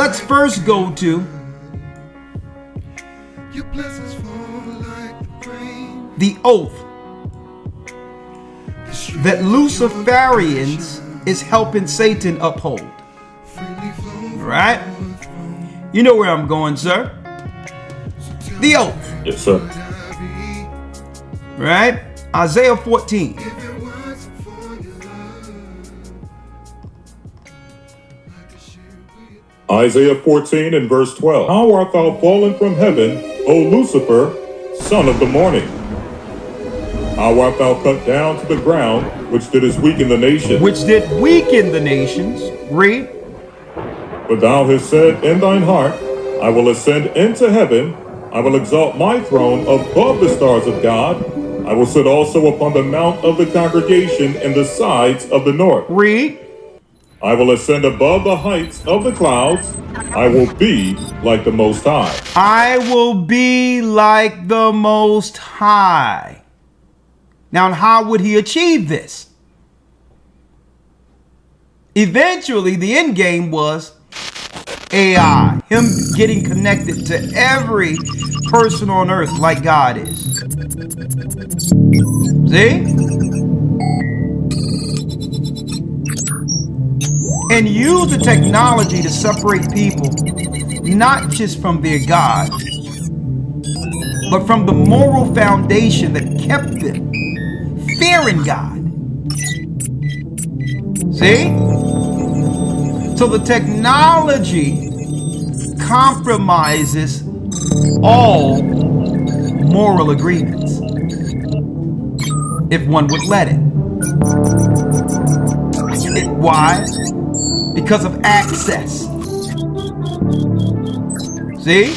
Let's first go to the oath that Luciferians is helping Satan uphold. Right? You know where I'm going, sir. The oath. Yes, sir. Right? Isaiah 14. Isaiah 14 and verse 12. How art thou fallen from heaven, O Lucifer, son of the morning? How art thou cut down to the ground, which didst weaken the nations? Which did weaken the nations. Read. But thou hast said in thine heart, I will ascend into heaven. I will exalt my throne above the stars of God. I will sit also upon the mount of the congregation in the sides of the north. Read. I will ascend above the heights of the clouds. I will be like the Most High. I will be like the Most High. Now, how would he achieve this? Eventually, the end game was AI, him getting connected to every person on earth like God is. See? And use the technology to separate people, not just from their God, but from the moral foundation that kept them fearing God. See? So the technology compromises all moral agreements, if one would let it. Why? Because of access. See?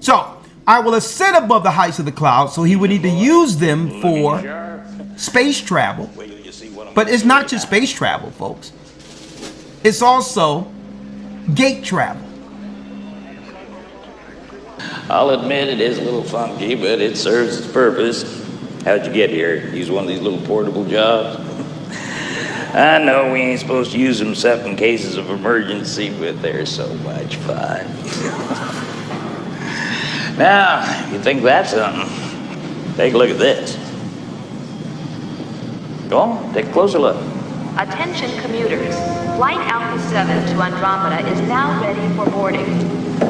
So, I will ascend above the heights of the clouds, so he would need to use them for space travel. But it's not just space travel, folks. It's also gate travel. I'll admit it is a little funky, but it serves its purpose. How'd you get here? Use one of these little portable jobs? I know we ain't supposed to use them except in cases of emergency, but they're so much fun. Now, if you think that's something, take a look at this. Go on, take a closer look. Attention commuters. Flight Alpha 7 to Andromeda is now ready for boarding.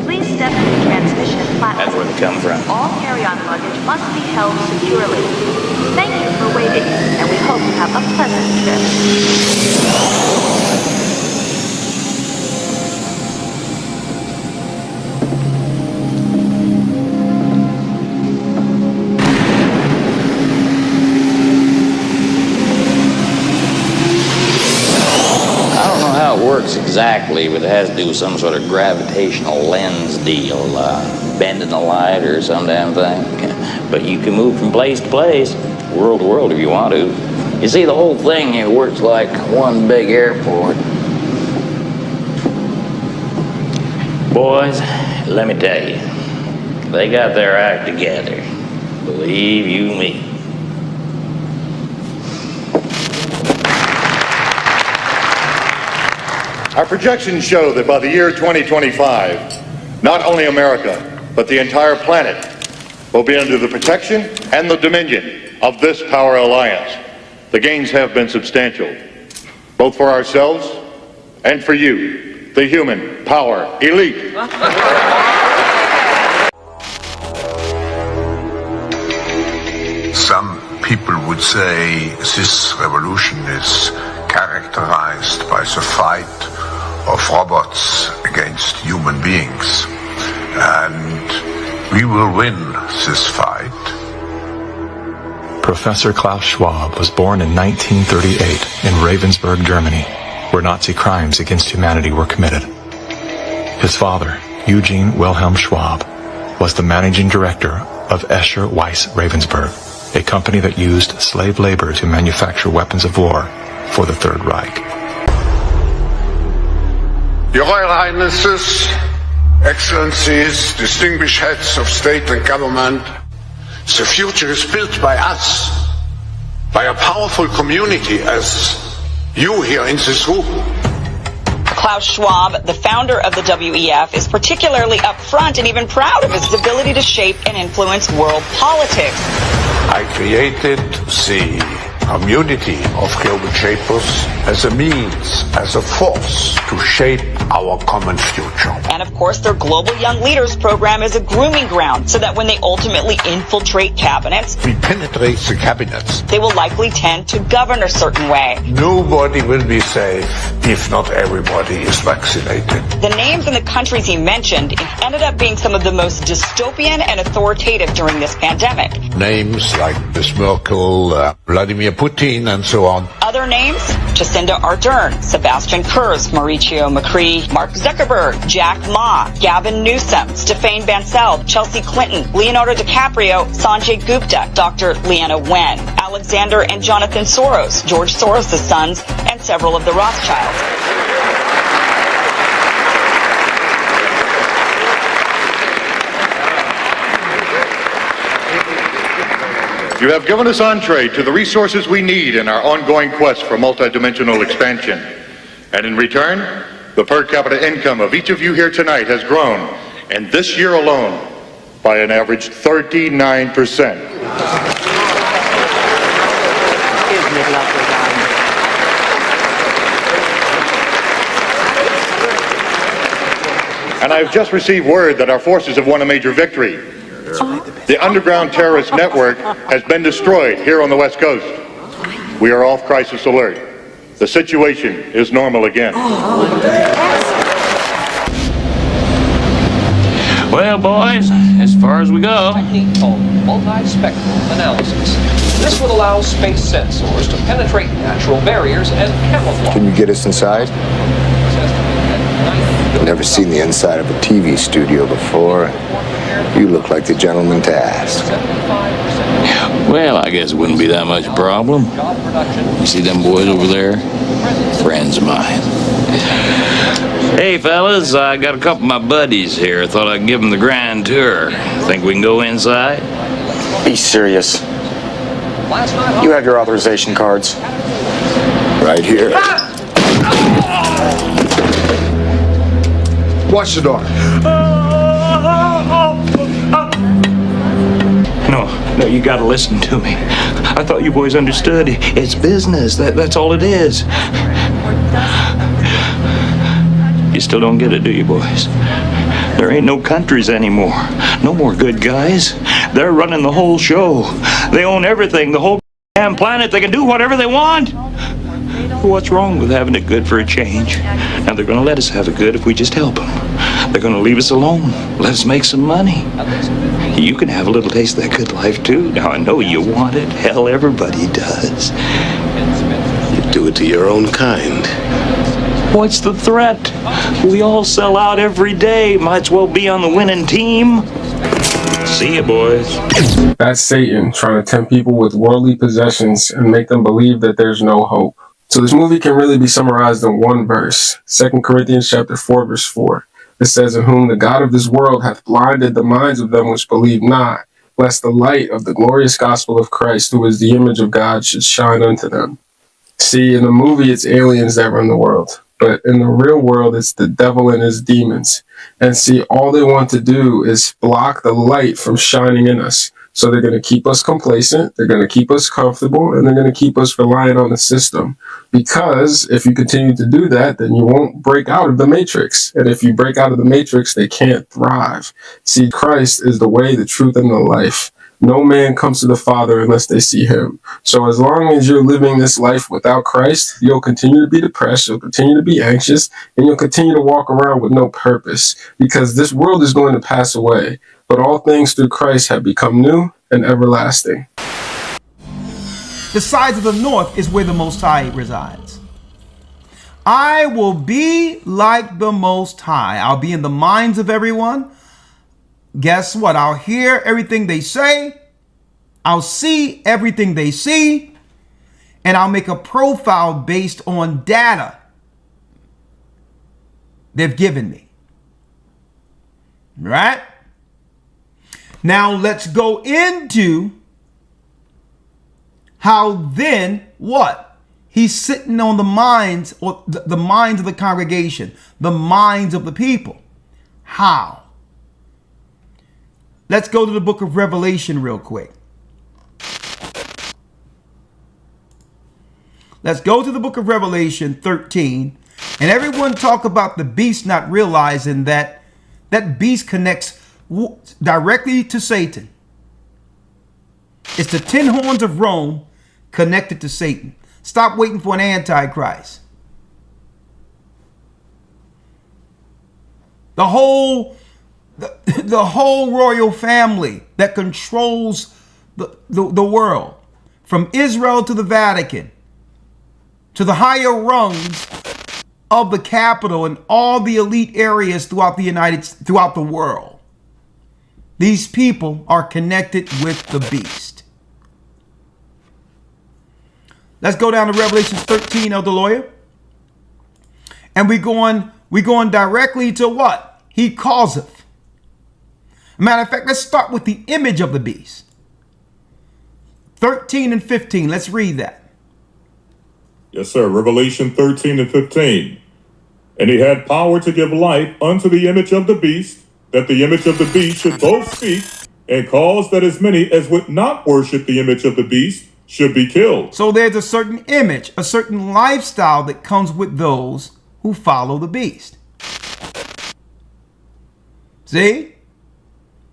Please step to the transmission platform. That's where they come from. All carry-on luggage must be held securely. Thank you for waiting, and we hope you have a pleasant trip. Works exactly, but it has to do with some sort of gravitational lens deal, bending the light or some damn thing. But you can move from place to place, world to world if you want to. You see, the whole thing here works like one big airport. Boys, let me tell you, they got their act together. Believe you me. Our projections show that by the year 2025, not only America, but the entire planet will be under the protection and the dominion of this power alliance. The gains have been substantial, both for ourselves and for you, the human power elite. Some people would say this revolution is characterized by the fight of robots against human beings, and we will win this fight. Professor Klaus Schwab was born in 1938 in Ravensburg, Germany, where Nazi crimes against humanity were committed. His father, Eugene Wilhelm Schwab, was the managing director of Escher Weiss Ravensburg, a company that used slave labor to manufacture weapons of war for the Third Reich. Your Royal Highnesses, Excellencies, distinguished heads of state and government, the future is built by us, by a powerful community as you here in this room. Klaus Schwab, the founder of the WEF, is particularly upfront and even proud of his ability to shape and influence world politics. I created the community of global shapers as a means, as a force to shape our common future. And of course, their Global Young Leaders program is a grooming ground so that when they ultimately infiltrate cabinets, We penetrate the cabinets. they will likely tend to govern a certain way. Nobody will be safe if not everybody is vaccinated. The names and the countries he mentioned ended up being some of the most dystopian and authoritative during this pandemic. Names like Miss Merkel, Vladimir Putin, and so on. Other names? Jacinda Ardern, Sebastian Kurz, Mauricio Macri, Mark Zuckerberg, Jack Ma, Gavin Newsom, Stéphane Bancel, Chelsea Clinton, Leonardo DiCaprio, Sanjay Gupta, Dr. Leana Wen, Alexander and Jonathan Soros, George Soros' sons, and several of the Rothschilds. You have given us entree to the resources we need in our ongoing quest for multidimensional expansion. And in return, the per capita income of each of you here tonight has grown, and this year alone, by an average 39%. Isn't it lovely, darling? And I've just received word that our forces have won a major victory. The underground terrorist network has been destroyed here on the West Coast. We are off crisis alert. The situation is normal again. Well, boys, as far as we go. Technique called multispectral analysis. This would allow space sensors to penetrate natural barriers and camouflage. Can you get us inside? I've never seen the inside of a TV studio before. You look like the gentleman to ask. Well, I guess it wouldn't be that much problem. You see them boys over there? Friends of mine. Hey, fellas, I got a couple of my buddies here. Thought I'd give them the grand tour. Think we can go inside? Be serious. You have your authorization cards. Right here. Watch the door. No, you gotta listen to me. I thought you boys understood. It's business. That's all it is. You still don't get it, do you, boys? There ain't no countries anymore. No more good guys. They're running the whole show. They own everything, the whole damn planet. They can do whatever they want. What's wrong with having it good for a change? Now, they're gonna let us have it good if we just help them. They're gonna leave us alone. Let us make some money. You can have a little taste of that good life, too. Now, I know you want it. Hell, everybody does. You do it to your own kind. What's the threat? We all sell out every day. Might as well be on the winning team. See ya, boys. That's Satan trying to tempt people with worldly possessions and make them believe that there's no hope. So this movie can really be summarized in one verse. 2 Corinthians chapter 4, verse 4. It says, "In whom the God of this world hath blinded the minds of them which believe not, lest the light of the glorious gospel of Christ, who is the image of God, should shine unto them." See, in the movie, it's aliens that run the world. But in the real world, it's the devil and his demons. And see, all they want to do is block the light from shining in us. So they're going to keep us complacent, they're going to keep us comfortable, and they're going to keep us relying on the system. Because if you continue to do that, then you won't break out of the matrix. And if you break out of the matrix, they can't thrive. See, Christ is the way, the truth, and the life. No man comes to the Father unless they see him. So as long as you're living this life without Christ, you'll continue to be depressed, you'll continue to be anxious, and you'll continue to walk around with no purpose. Because this world is going to pass away. But all things through Christ have become new and everlasting. The sides of the north is where the Most High resides. I will be like the Most High. I'll be in the minds of everyone. Guess what? I'll hear everything they say. I'll see everything they see. And I'll make a profile based on data they've given me. Right? Now let's go into how then what? He's sitting on the minds, or the minds of the congregation, the minds of the people. How? Let's go to the book of Revelation real quick. Let's go to the book of Revelation 13. And everyone talk about the beast, not realizing that that beast connects directly to Satan. It's the 10 horns of Rome connected to Satan. Stop waiting for an antichrist. The whole royal family that controls the world, from Israel to the Vatican, to the higher rungs of the capital and all the elite areas throughout the world. These people are connected with the beast. Let's go down to Revelation 13, Elder Lawyer. And we're going directly to what? He causeth. Matter of fact, let's start with the image of the beast. 13 and 15. Let's read that. Yes, sir. Revelation 13 and 15. And he had power to give life unto the image of the beast, that the image of the beast should both speak, and cause that as many as would not worship the image of the beast should be killed. So there's a certain image, a certain lifestyle that comes with those who follow the beast. See?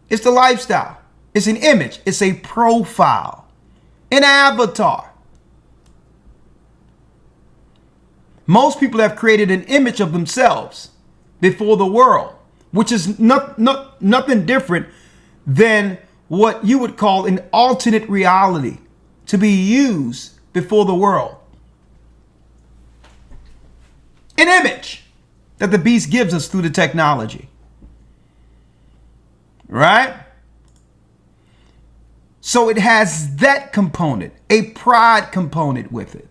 It's the lifestyle. It's an image. It's a profile. An avatar. Most people have created an image of themselves before the world, which is nothing different than what you would call an alternate reality to be used before the world. An image that the beast gives us through the technology. Right? So it has that component, a pride component with it,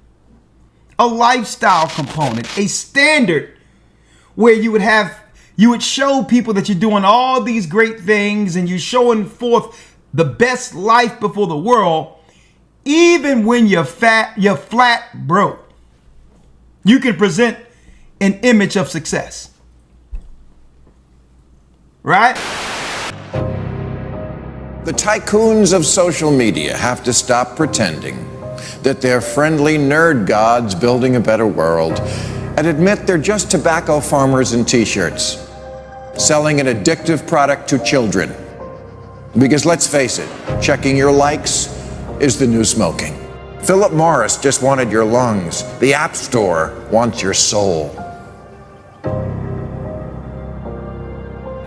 a lifestyle component, a standard where you would show people that you're doing all these great things and you're showing forth the best life before the world, even when you're flat broke. You can present an image of success. Right? The tycoons of social media have to stop pretending that they're friendly nerd gods building a better world and admit they're just tobacco farmers in t-shirts, selling an addictive product to children. Because let's face it, checking your likes is the new smoking. Philip Morris just wanted your lungs. The App Store wants your soul.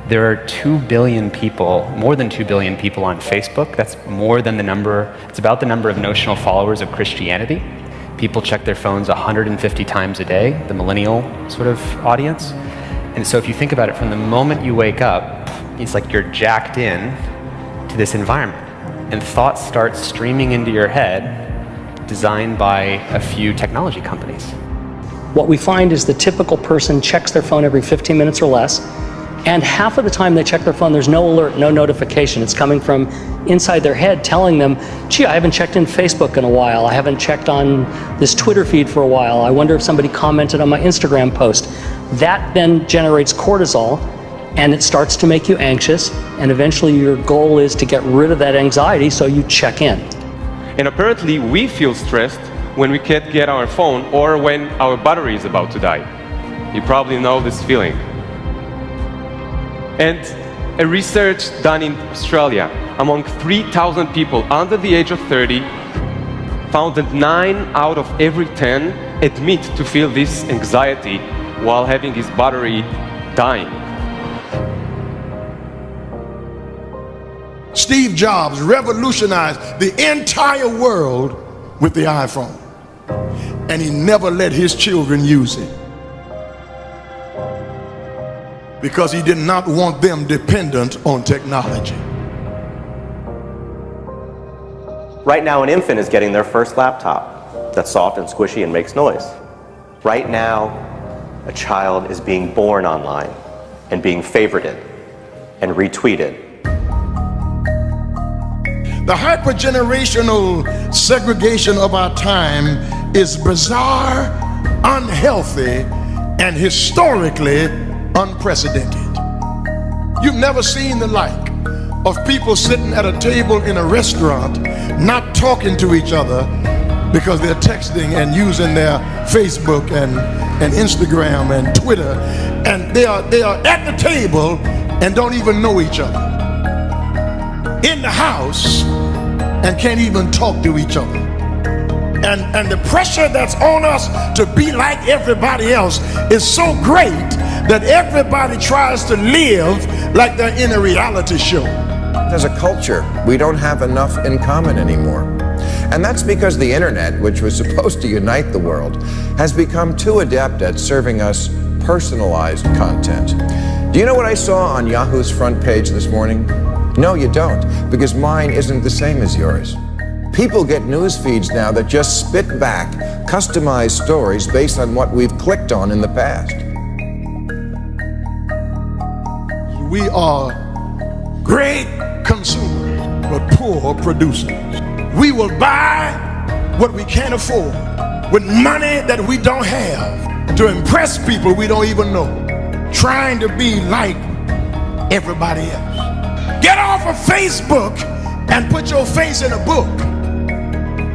There are 2 billion people, more than 2 billion people on Facebook. That's more than it's about the number of notional followers of Christianity. People check their phones 150 times a day, the millennial sort of audience. And so if you think about it, from the moment you wake up, it's like you're jacked in to this environment. And thoughts start streaming into your head, designed by a few technology companies. What we find is the typical person checks their phone every 15 minutes or less. And half of the time they check their phone, there's no alert, no notification. It's coming from inside their head telling them, gee, I haven't checked in Facebook in a while. I haven't checked on this Twitter feed for a while. I wonder if somebody commented on my Instagram post. That then generates cortisol, and it starts to make you anxious. And eventually your goal is to get rid of that anxiety, so you check in. And apparently we feel stressed when we can't get our phone or when our battery is about to die. You probably know this feeling. And a research done in Australia among 3,000 people under the age of 30 found that 9 out of every 10 admit to feel this anxiety while having his battery dying. Steve Jobs revolutionized the entire world with the iPhone, and he never let his children use it, because he did not want them dependent on technology. Right now, an infant is getting their first laptop that's soft and squishy and makes noise. Right now, a child is being born online and being favorited and retweeted. The hyper-generational segregation of our time is bizarre, unhealthy, and historically unprecedented. You've never seen the like of people sitting at a table in a restaurant not talking to each other because they're texting and using their Facebook and Instagram and Twitter, and they are at the table and don't even know each other, in the house and can't even talk to each other. And the pressure that's on us to be like everybody else is so great that everybody tries to live like they're in a reality show. As a culture, we don't have enough in common anymore. And that's because the internet, which was supposed to unite the world, has become too adept at serving us personalized content. Do you know what I saw on Yahoo's front page this morning? No, you don't, because mine isn't the same as yours. People get news feeds now that just spit back customized stories based on what we've clicked on in the past. We are great consumers, but poor producers. We will buy what we can't afford with money that we don't have to impress people we don't even know, trying to be like everybody else. Get off of Facebook and put your face in a book.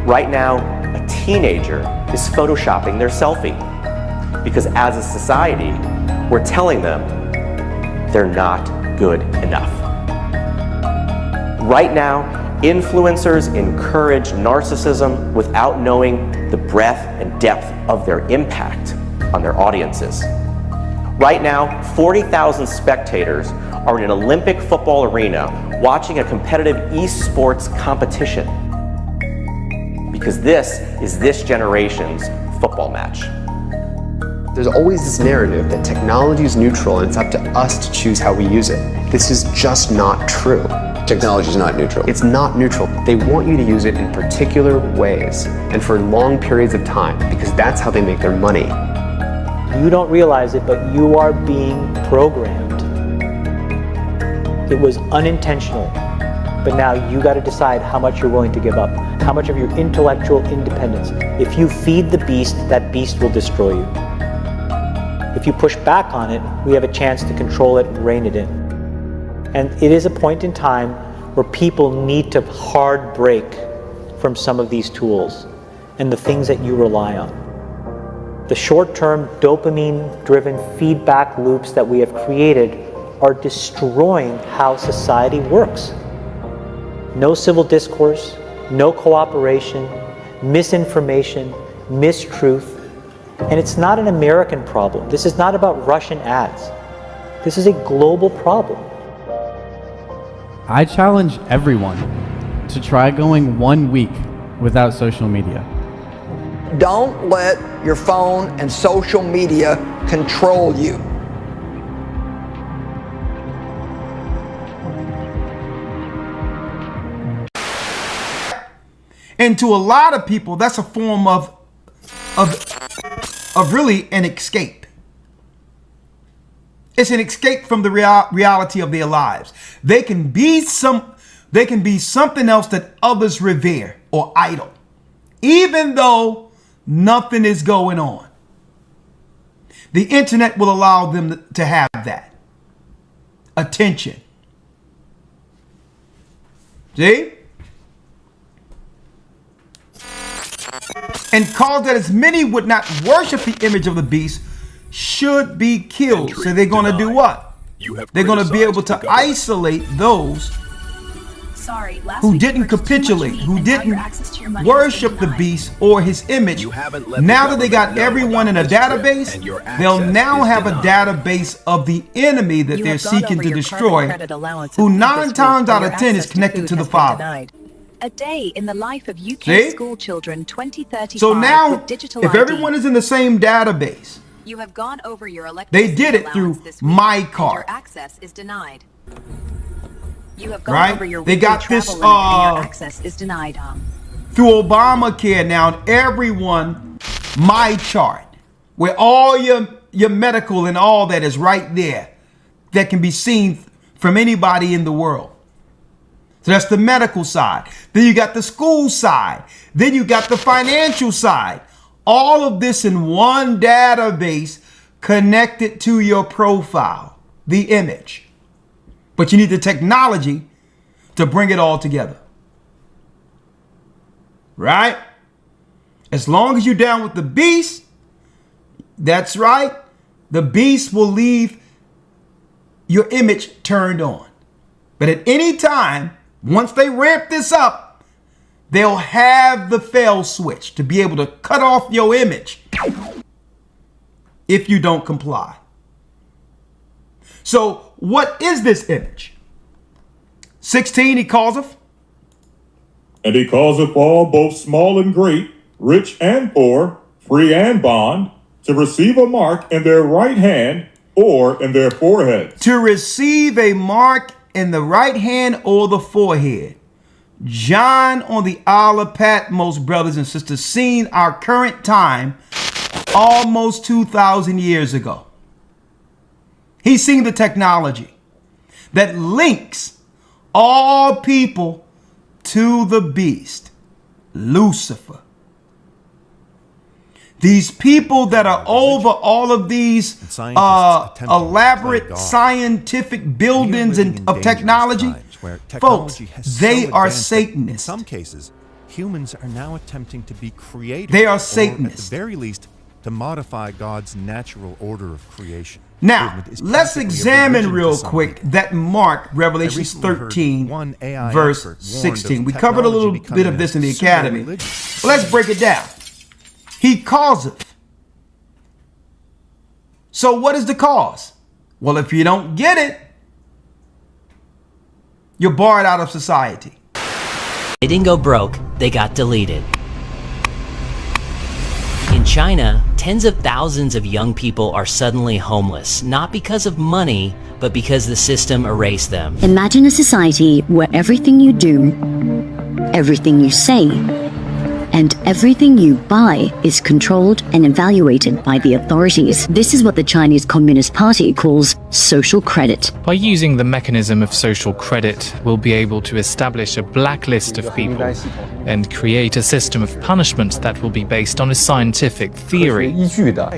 Right now, a teenager is photoshopping their selfie because as a society, we're telling them they're not good enough. Right now, influencers encourage narcissism without knowing the breadth and depth of their impact on their audiences. Right now, 40,000 spectators are in an Olympic football arena watching a competitive esports competition because this is this generation's football match. There's always this narrative that technology is neutral and it's up to us to choose how we use it. This is just not true. Technology is not neutral. It's not neutral. They want you to use it in particular ways and for long periods of time because that's how they make their money. You don't realize it, but you are being programmed. It was unintentional, but now you got to decide how much you're willing to give up, how much of your intellectual independence. If you feed the beast, that beast will destroy you. If you push back on it, we have a chance to control it and rein it in. And it is a point in time where people need to hard break from some of these tools and the things that you rely on. The short-term dopamine-driven feedback loops that we have created are destroying how society works. No civil discourse, no cooperation, misinformation, mistruth. And it's not an American problem. This is not about Russian ads. This is a global problem. I challenge everyone to try going 1 week without social media. Don't let your phone and social media control you. And to a lot of people, that's a form of really an escape. It's an escape from the reality of their lives. They can be something else that others revere or idol, even though nothing is going on. The internet will allow them to have that attention. See? And cause that as many would not worship the image of the beast should be killed. So they're going to do what? They're going to be able to isolate those who didn't capitulate, who didn't worship the beast or his image. Now that they got everyone in a database, they'll now have a database of the enemy that they're seeking to destroy, who 9 times out of 10 is connected to the Father. A day in the life of UK school children 2035. So now, if everyone is in the same database, you have gone over your they did it through my card. Your access is denied. You have gone over your they got this and your access is denied. Through Obamacare now, everyone, my chart, where all your medical and all that is right there, that can be seen from anybody in the world. So that's the medical side. Then you got the school side. Then you got the financial side. all of this in one database connected to your profile, the image. But you need the technology to bring it all together. Right? As long as you're down with the beast, that's right, the beast will leave your image turned on. But at any time, once they ramp this up, they'll have the fail switch to be able to cut off your image if you don't comply. So what is this image? 16, he causeth. And he causeth all, both small and great, rich and poor, free and bond, to receive a mark in their right hand or in their forehead. To receive a mark in the right hand or the forehead. John on the Isle of Patmos, brothers and sisters, seen our current time almost 2,000 years ago. He's seen the technology that links all people to the beast, Lucifer. These people that are over all of these elaborate scientific buildings and of technology, folks, they are Satanists. In some cases, humans are now attempting to be creative. They are or Satanists. at the very least, to modify God's natural order of creation. Now, let's examine real quick that mark, Revelation 13, verse 16. We covered a little bit of this in the academy. But let's break it down. He causeth. So what is the cause? Well, if you don't get it, you're barred out of society. They didn't go broke, they got deleted. In China, tens of thousands of young people are suddenly homeless, not because of money, but because the system erased them. Imagine a society where everything you do, everything you say, and everything you buy is controlled and evaluated by the authorities. This is what the Chinese Communist Party calls social credit. By using the mechanism of social credit, we'll be able to establish a blacklist of people and create a system of punishment that will be based on a scientific theory.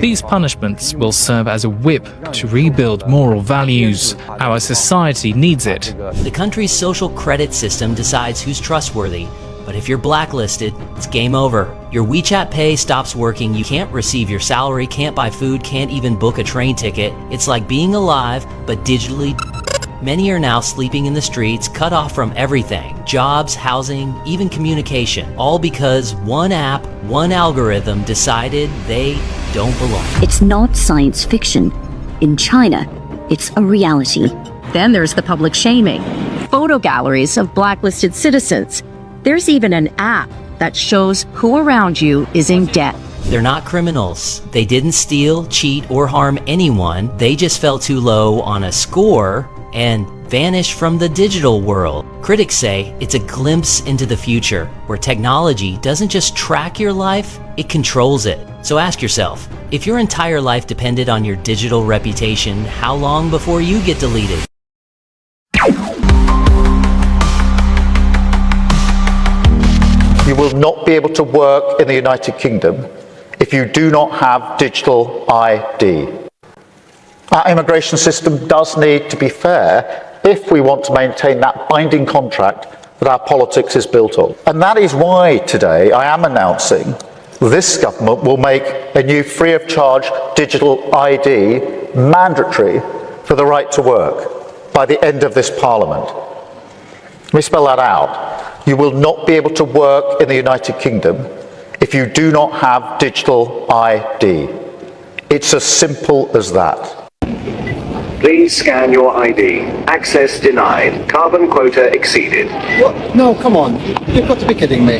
These punishments will serve as a whip to rebuild moral values. Our society needs it. The country's social credit system decides who's trustworthy. But if you're blacklisted, it's game over. Your WeChat Pay stops working, you can't receive your salary, can't buy food, can't even book a train ticket. It's like being alive, but digitally. Many are now sleeping in the streets, cut off from everything. Jobs, housing, even communication. All because one app, one algorithm decided they don't belong. It's not science fiction. In China, it's a reality. Then there's the public shaming. Photo galleries of blacklisted citizens. There's even an app that shows who around you is in debt. They're not criminals. They didn't steal, cheat, or harm anyone. They just fell too low on a score and vanished from the digital world. Critics say it's a glimpse into the future where technology doesn't just track your life, it controls it. So ask yourself, if your entire life depended on your digital reputation, how long before you get deleted? You will not be able to work in the United Kingdom if you do not have digital ID. Our immigration system does need to be fair if we want to maintain that binding contract that our politics is built on. And that is why today I am announcing this government will make a new free of charge digital ID mandatory for the right to work by the end of this Parliament. Let me spell that out. You will not be able to work in the United Kingdom if you do not have digital ID. It's as simple as that. Please scan your ID. Access denied. Carbon quota exceeded. What? No, come on. You've got to be kidding me.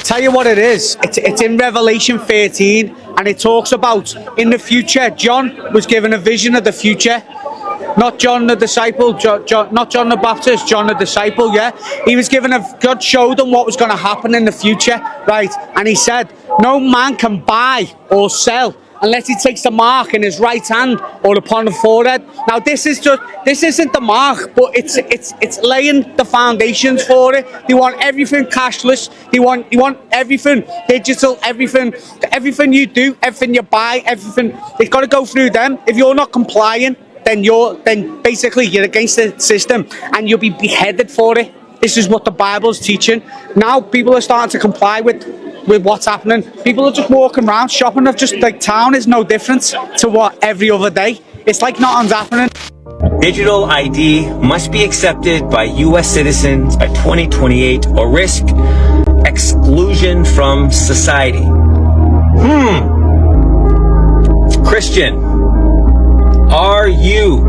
Tell you what it is, it's in Revelation 13 and it talks about in the future. John was given a vision of the future not John the disciple, not John the Baptist, John the disciple, yeah? He was given God showed him what was going to happen in the future, right? And he said, no man can buy or sell unless he takes the mark in his right hand or upon the forehead. Now this isn't the mark, but it's laying the foundations for it. They want everything cashless. They want everything digital, everything you do, everything you buy, everything. It's got to go through them. If you're not complying, then basically you're against the system and you'll be beheaded for it. This is what the Bible's teaching. Now people are starting to comply with what's happening. People are just walking around shopping. Of just like town is no different to what every other day. It's like nothing's happening. Digital ID must be accepted by U.S. citizens by 2028 or risk exclusion from society. Christian, are you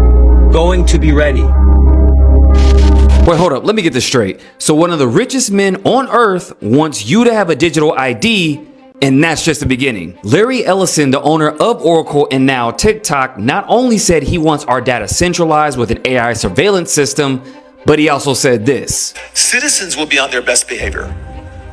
going to be ready? Wait, hold up. Let me get this straight. So one of the richest men on earth wants you to have a digital ID, and that's just the beginning. Larry Ellison, the owner of Oracle and now TikTok, not only said he wants our data centralized with an AI surveillance system, but he also said this. Citizens will be on their best behavior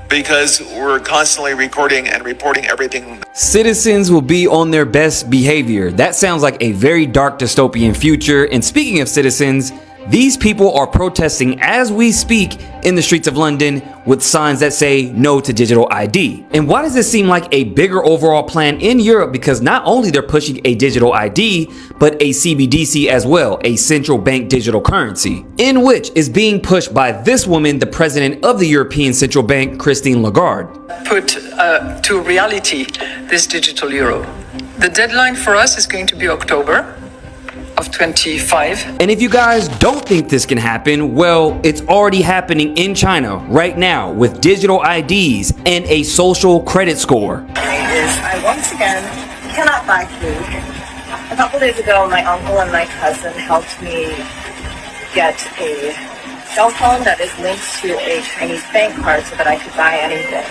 because we're constantly recording and reporting everything. Citizens will be on their best behavior. That sounds like a very dark dystopian future. And speaking of citizens, these people are protesting as we speak in the streets of London with signs that say no to digital ID. And why does this seem like a bigger overall plan in Europe? Because not only they're pushing a digital ID, but a CBDC as well, a central bank digital currency, in which is being pushed by this woman, the president of the European Central Bank, Christine Lagarde. Put to reality this digital euro. The deadline for us is going to be October of 25. And if you guys don't think this can happen, well, it's already happening in China right now with digital IDs and a social credit score. I once again cannot buy food. A couple days ago, my uncle and my cousin helped me get a cell phone that is linked to a Chinese bank card so that I could buy anything.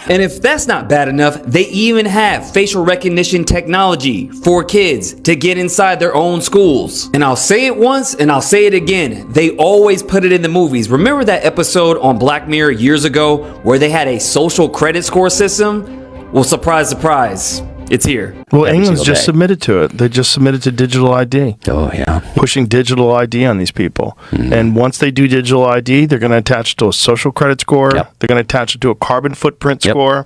And if that's not bad enough, they even have facial recognition technology for kids to get inside their own schools. And I'll say it once and I'll say it again. They always put it in the movies. Remember that episode on Black Mirror years ago where they had a social credit score system? Well, surprise, surprise. It's here. Well, England's just submitted to it. They just submitted to digital ID. Oh, yeah. Pushing digital ID on these people. And once they do digital ID, they're going to attach it to a social credit score. Yep. They're going to attach it to a carbon footprint score.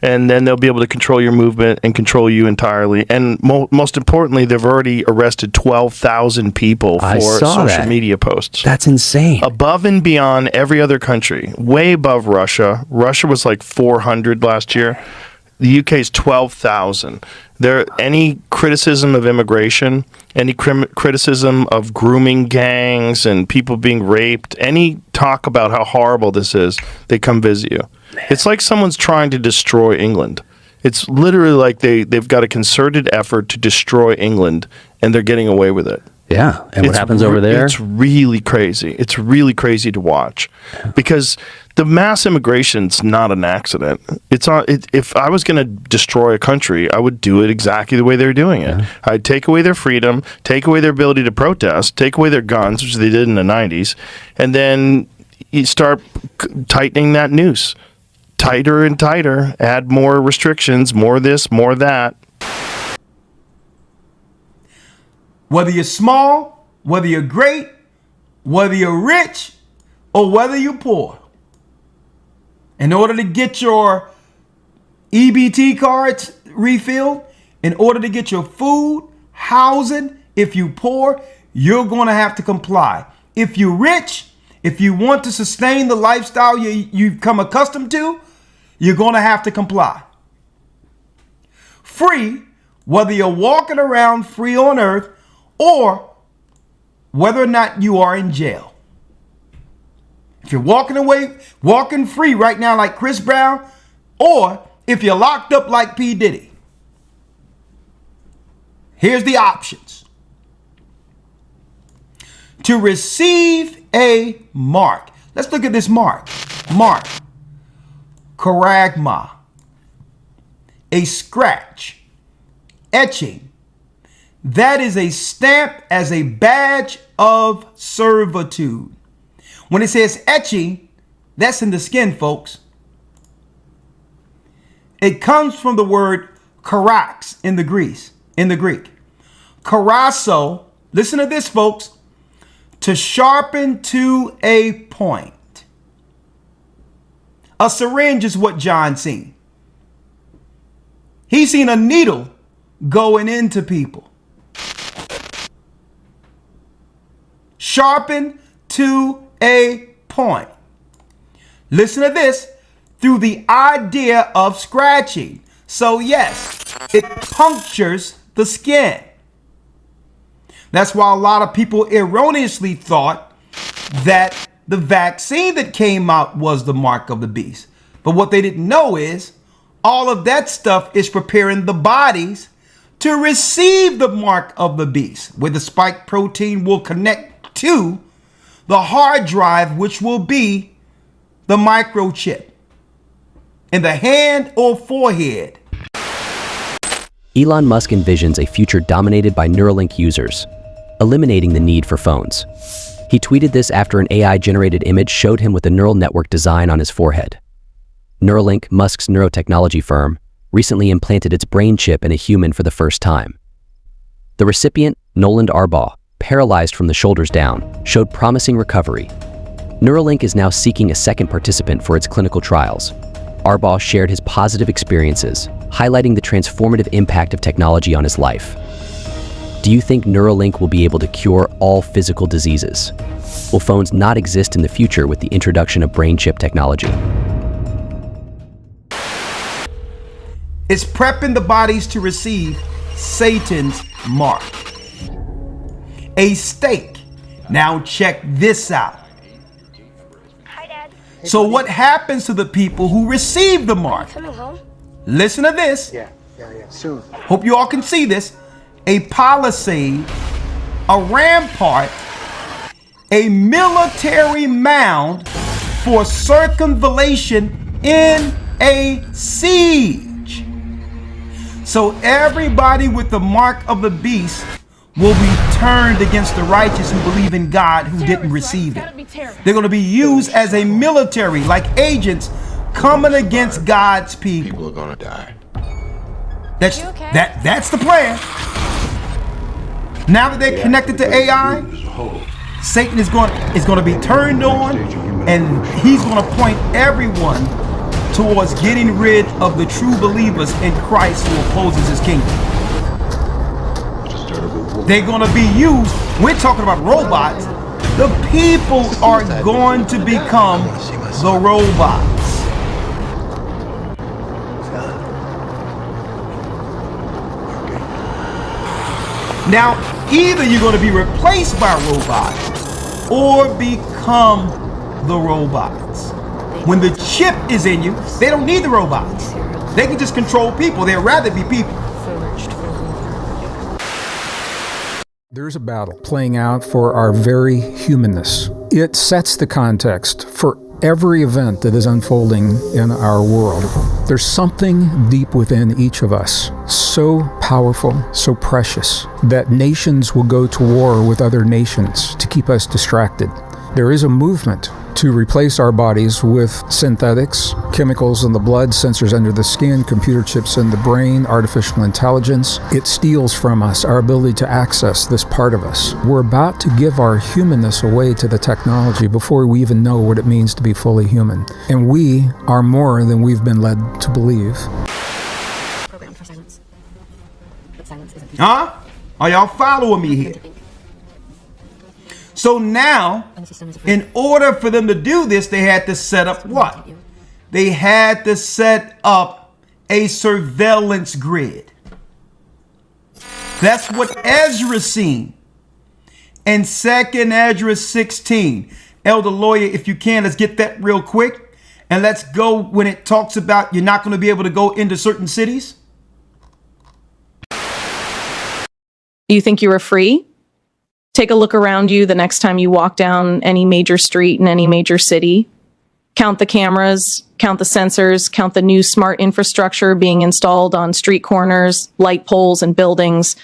And then they'll be able to control your movement and control you entirely. And most importantly, they've already arrested 12,000 people for social media posts. That's insane. Above and beyond every other country. Way above Russia. Russia was like 400 last year. The UK is 12,000. Any criticism of immigration, any criticism of grooming gangs and people being raped, any talk about how horrible this is, they come visit you. It's like someone's trying to destroy England. It's literally like they've got a concerted effort to destroy England, and they're getting away with it. Yeah, and what happens over there? It's really crazy. It's really crazy to watch because the mass immigration's not an accident. If I was going to destroy a country, I would do it exactly the way they're doing it. I'd take away their freedom, take away their ability to protest, take away their guns, which they did in the 90s, and then you start tightening that noose. Tighter and tighter, add more restrictions, more this, more that. Whether you're small, whether you're great, whether you're rich, or whether you're poor, in order to get your EBT cards refilled, in order to get your food, housing, if you're poor, you're going to have to comply. If you're rich, if you want to sustain the lifestyle you've come accustomed to, you're going to have to comply. Free, whether you're walking around free on earth, or whether or not you are in jail. If you're walking free right now like Chris Brown, or if you're locked up like P. Diddy. Here's the options. To receive a mark. Let's look at this mark. Mark. Charagma. A scratch. Etching. That is a stamp as a badge of servitude. When it says etching, that's in the skin, folks. It comes from the word karax in the Greek. Karasso, listen to this, folks, to sharpen to a point. A syringe is what John seen. He seen a needle going into people. Sharpen to a point. Listen to this, through the idea of scratching. So yes, it punctures the skin. That's why a lot of people erroneously thought that the vaccine that came out was the mark of the beast. But what they didn't know is all of that stuff is preparing the bodies to receive the mark of the beast, where the spike protein will connect to the hard drive, which will be the microchip in the hand or forehead. Elon Musk envisions a future dominated by Neuralink users, eliminating the need for phones. He tweeted this after an AI-generated image showed him with a neural network design on his forehead. Neuralink, Musk's neurotechnology firm, recently implanted its brain chip in a human for the first time. The recipient, Noland Arbaugh, paralyzed from the shoulders down, showed promising recovery. Neuralink is now seeking a second participant for its clinical trials. Arbaugh shared his positive experiences, highlighting the transformative impact of technology on his life. Do you think Neuralink will be able to cure all physical diseases? Will phones not exist in the future with the introduction of brain chip technology? It's prepping the bodies to receive Satan's mark. A stake. Now check this out. So what happens to the people who receive the mark? Listen to this. Yeah, soon. Hope you all can see this. A palisade, a rampart, a military mound for circumvallation in a siege. So everybody with the mark of the beast will be turned against the righteous who believe in God who didn't receive it. They're going to be used as a military, like agents coming against God's people. People are going to die. That's the plan. Now that they're connected to AI, Satan is going to be turned on, and he's going to point everyone towards getting rid of the true believers in Christ who opposes his kingdom. They're going to be used. We're talking about robots. The people are going to become the robots. Now, either you're going to be replaced by robots or become the robots. When the chip is in you, they don't need the robots. They can just control people. They'd rather be people. There's a battle playing out for our very humanness. It sets the context for every event that is unfolding in our world. There's something deep within each of us, so powerful, so precious, that nations will go to war with other nations to keep us distracted. There is a movement to replace our bodies with synthetics, chemicals in the blood, sensors under the skin, computer chips in the brain, artificial intelligence. It steals from us our ability to access this part of us. We're about to give our humanness away to the technology before we even know what it means to be fully human. And we are more than we've been led to believe. Huh? Are y'all following me here? So now, in order for them to do this, they had to set up what? They had to set up a surveillance grid. That's what Ezra seen in 2nd Ezra 16. Elder Lawyer, if you can, let's get that real quick. And let's go when it talks about you're not going to be able to go into certain cities. You think you were free? Take a look around you the next time you walk down any major street in any major city. Count the cameras, count the sensors, count the new smart infrastructure being installed on street corners, light poles, and buildings.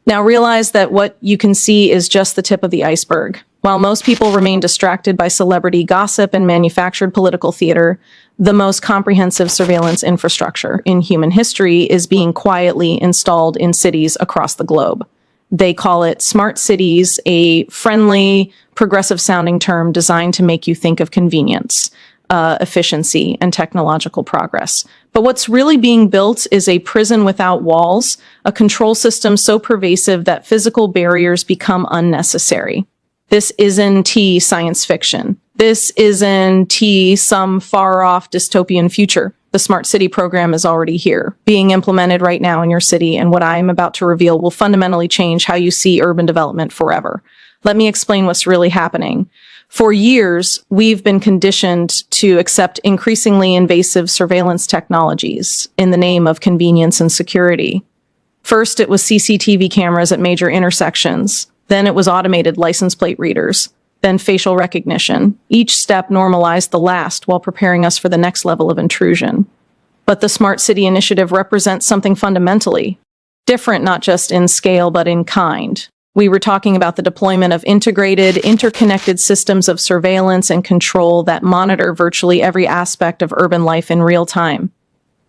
Now realize that what you can see is just the tip of the iceberg. While most people remain distracted by celebrity gossip and manufactured political theater, the most comprehensive surveillance infrastructure in human history is being quietly installed in cities across the globe. They call it smart cities, a friendly, progressive-sounding term designed to make you think of convenience, efficiency, and technological progress. But what's really being built is a prison without walls, a control system so pervasive that physical barriers become unnecessary. This isn't science fiction. This isn't some far-off dystopian future. The Smart City program is already here, being implemented right now in your city, and what I am about to reveal will fundamentally change how you see urban development forever. Let me explain what's really happening. For years, we've been conditioned to accept increasingly invasive surveillance technologies in the name of convenience and security. First, it was CCTV cameras at major intersections. Then it was automated license plate readers. Then facial recognition. Each step normalized the last while preparing us for the next level of intrusion. But the Smart City Initiative represents something fundamentally different, not just in scale, but in kind. We were talking about the deployment of integrated, interconnected systems of surveillance and control that monitor virtually every aspect of urban life in real time.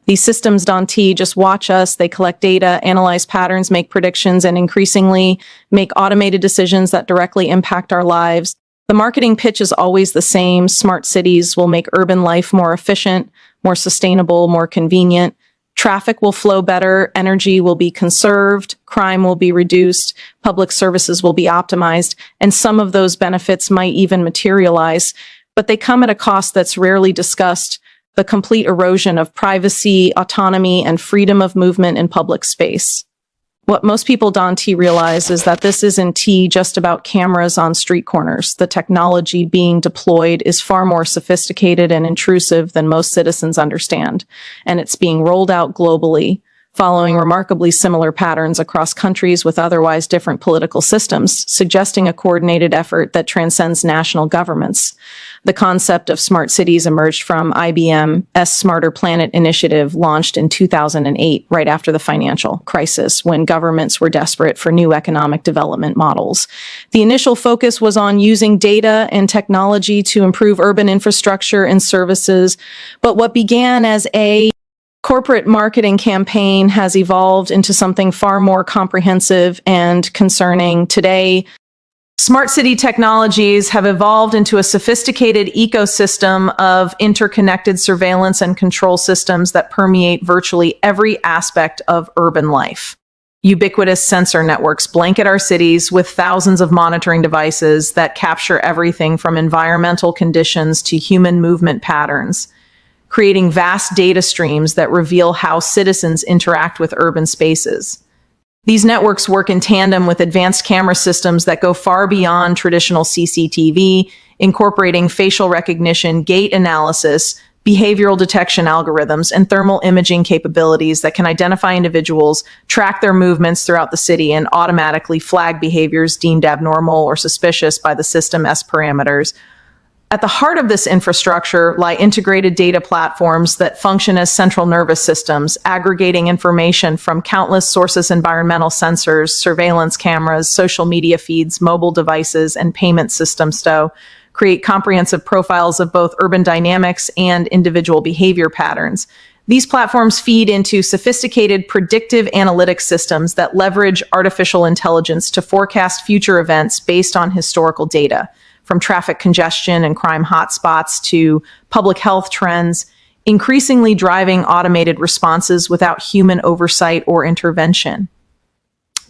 These systems don't just watch us, they collect data, analyze patterns, make predictions, and increasingly make automated decisions that directly impact our lives. The marketing pitch is always the same. Smart cities will make urban life more efficient, more sustainable, more convenient. Traffic will flow better, energy will be conserved, crime will be reduced, public services will be optimized, and some of those benefits might even materialize, but they come at a cost that's rarely discussed: the complete erosion of privacy, autonomy, and freedom of movement in public space. What most people don't realize is that this isn't just about cameras on street corners. The technology being deployed is far more sophisticated and intrusive than most citizens understand, and it's being rolled out globally, following remarkably similar patterns across countries with otherwise different political systems, suggesting a coordinated effort that transcends national governments. The concept of smart cities emerged from IBM's Smarter Planet initiative, launched in 2008, right after the financial crisis, when governments were desperate for new economic development models. The initial focus was on using data and technology to improve urban infrastructure and services, but what began as a corporate marketing campaign has evolved into something far more comprehensive and concerning. Today, smart city technologies have evolved into a sophisticated ecosystem of interconnected surveillance and control systems that permeate virtually every aspect of urban life. Ubiquitous sensor networks blanket our cities with thousands of monitoring devices that capture everything from environmental conditions to human movement patterns, creating vast data streams that reveal how citizens interact with urban spaces. These networks work in tandem with advanced camera systems that go far beyond traditional CCTV, incorporating facial recognition, gait analysis, behavioral detection algorithms, and thermal imaging capabilities that can identify individuals, track their movements throughout the city, and automatically flag behaviors deemed abnormal or suspicious by the system's parameters. At the heart of this infrastructure lie integrated data platforms that function as central nervous systems, aggregating information from countless sources: environmental sensors, surveillance cameras, social media feeds, mobile devices, and payment systems to create comprehensive profiles of both urban dynamics and individual behavior patterns. These platforms feed into sophisticated predictive analytics systems that leverage artificial intelligence to forecast future events based on historical data, from traffic congestion and crime hotspots to public health trends, increasingly driving automated responses without human oversight or intervention.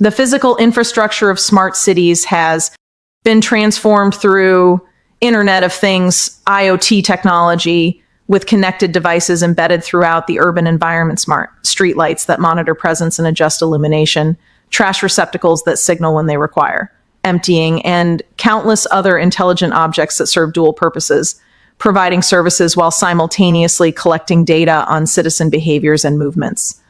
The physical infrastructure of smart cities has been transformed through Internet of Things, IoT technology, with connected devices embedded throughout the urban environment: smart streetlights that monitor presence and adjust illumination, trash receptacles that signal when they require emptying, and countless other intelligent objects that serve dual purposes, providing services while simultaneously collecting data on citizen behaviors and movements.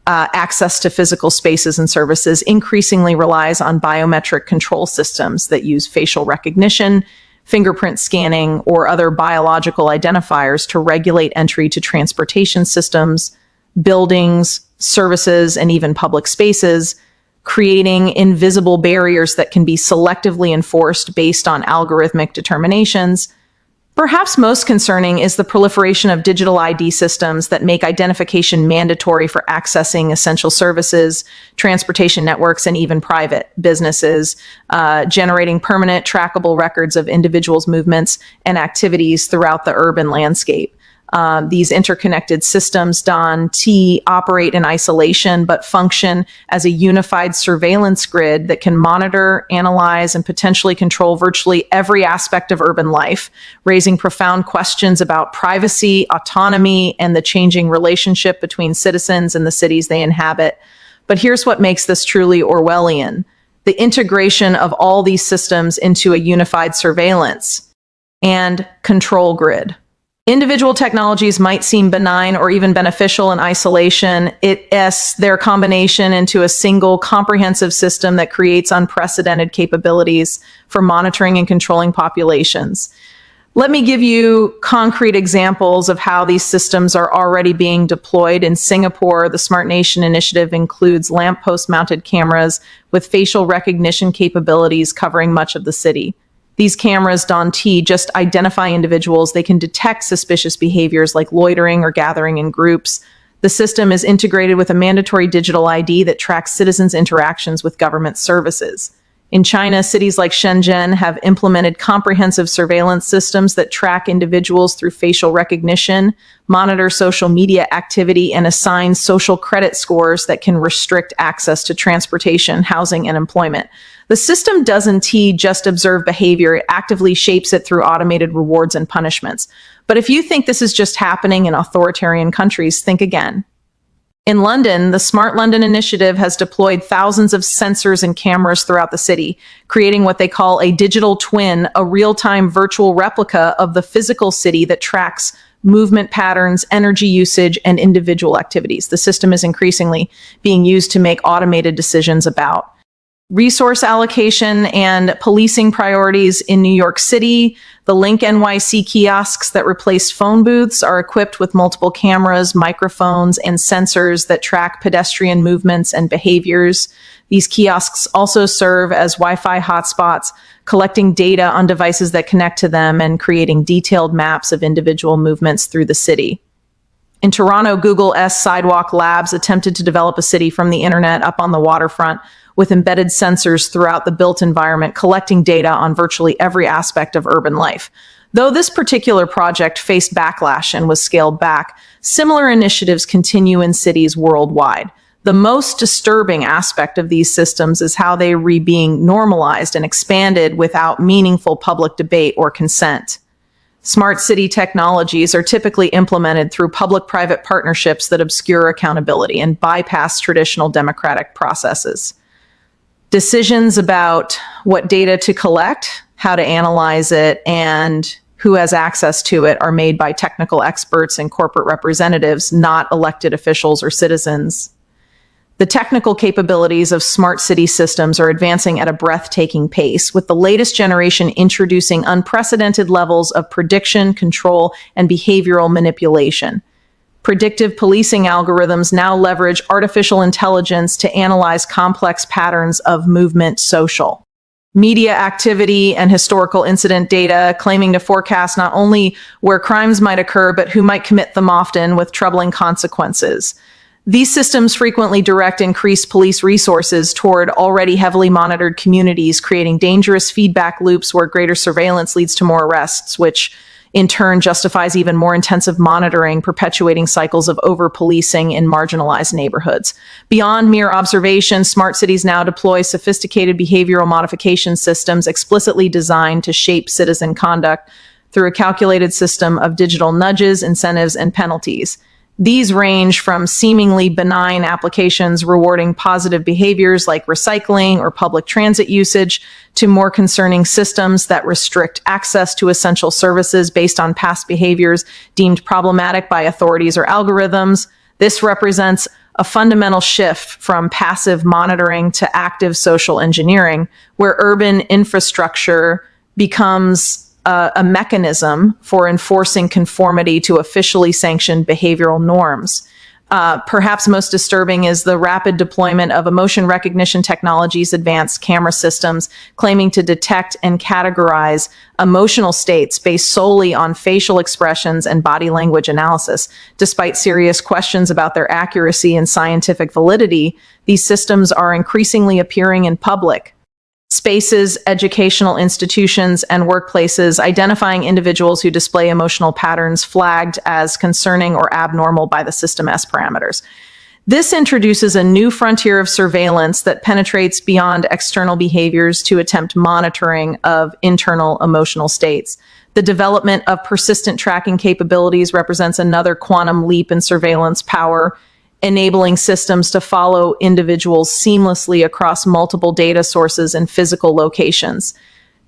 Access to physical spaces and services increasingly relies on biometric control systems that use facial recognition, fingerprint scanning, or other biological identifiers to regulate entry to transportation systems, buildings, services, and even public spaces, creating invisible barriers that can be selectively enforced based on algorithmic determinations. Perhaps most concerning is the proliferation of digital ID systems that make identification mandatory for accessing essential services, transportation networks, and even private businesses, generating permanent trackable records of individuals' movements and activities throughout the urban landscape. These interconnected systems, Don T, operate in isolation but function as a unified surveillance grid that can monitor, analyze, and potentially control virtually every aspect of urban life, raising profound questions about privacy, autonomy, and the changing relationship between citizens and the cities they inhabit. But here's what makes this truly Orwellian: the integration of all these systems into a unified surveillance and control grid. Individual technologies might seem benign or even beneficial in isolation. It's their combination into a single comprehensive system that creates unprecedented capabilities for monitoring and controlling populations. Let me give you concrete examples of how these systems are already being deployed. In Singapore, the Smart Nation initiative includes lamppost-mounted cameras with facial recognition capabilities covering much of the city. These cameras, Don T, just identify individuals. They can detect suspicious behaviors like loitering or gathering in groups. The system is integrated with a mandatory digital ID that tracks citizens' interactions with government services. In China, cities like Shenzhen have implemented comprehensive surveillance systems that track individuals through facial recognition, monitor social media activity, and assign social credit scores that can restrict access to transportation, housing, and employment. The system doesn't just observe behavior, it actively shapes it through automated rewards and punishments. But if you think this is just happening in authoritarian countries, think again. In London, the Smart London initiative has deployed thousands of sensors and cameras throughout the city, creating what they call a digital twin, a real-time virtual replica of the physical city that tracks movement patterns, energy usage, and individual activities. The system is increasingly being used to make automated decisions about resource allocation and policing priorities in New York City. The Link NYC kiosks that replaced phone booths are equipped with multiple cameras, microphones, and sensors that track pedestrian movements and behaviors. These kiosks also serve as Wi-Fi hotspots, collecting data on devices that connect to them and creating detailed maps of individual movements through the city. In Toronto, Google Sidewalk Labs attempted to develop a city from the internet up on the waterfront with embedded sensors throughout the built environment, collecting data on virtually every aspect of urban life. Though this particular project faced backlash and was scaled back, similar initiatives continue in cities worldwide. The most disturbing aspect of these systems is how they are being normalized and expanded without meaningful public debate or consent. Smart city technologies are typically implemented through public-private partnerships that obscure accountability and bypass traditional democratic processes. Decisions about what data to collect, how to analyze it, and who has access to it are made by technical experts and corporate representatives, not elected officials or citizens. The technical capabilities of smart city systems are advancing at a breathtaking pace, with the latest generation introducing unprecedented levels of prediction, control, and behavioral manipulation. Predictive policing algorithms now leverage artificial intelligence to analyze complex patterns of movement social media activity and historical incident data, claiming to forecast not only where crimes might occur, but who might commit them, often with troubling consequences. These systems frequently direct increased police resources toward already heavily monitored communities, creating dangerous feedback loops where greater surveillance leads to more arrests, which in turn justifies even more intensive monitoring, perpetuating cycles of over-policing in marginalized neighborhoods. Beyond mere observation, smart cities now deploy sophisticated behavioral modification systems explicitly designed to shape citizen conduct through a calculated system of digital nudges, incentives, and penalties. These range from seemingly benign applications rewarding positive behaviors like recycling or public transit usage to more concerning systems that restrict access to essential services based on past behaviors deemed problematic by authorities or algorithms. This represents a fundamental shift from passive monitoring to active social engineering, where urban infrastructure becomes a mechanism for enforcing conformity to officially sanctioned behavioral norms. Perhaps most disturbing is the rapid deployment of emotion recognition technologies, advanced camera systems claiming to detect and categorize emotional states based solely on facial expressions and body language analysis. Despite serious questions about their accuracy and scientific validity, these systems are increasingly appearing in public spaces, educational institutions, and workplaces, identifying individuals who display emotional patterns flagged as concerning or abnormal by the System S parameters. This introduces a new frontier of surveillance that penetrates beyond external behaviors to attempt monitoring of internal emotional states. The development of persistent tracking capabilities represents another quantum leap in surveillance power, enabling systems to follow individuals seamlessly across multiple data sources and physical locations.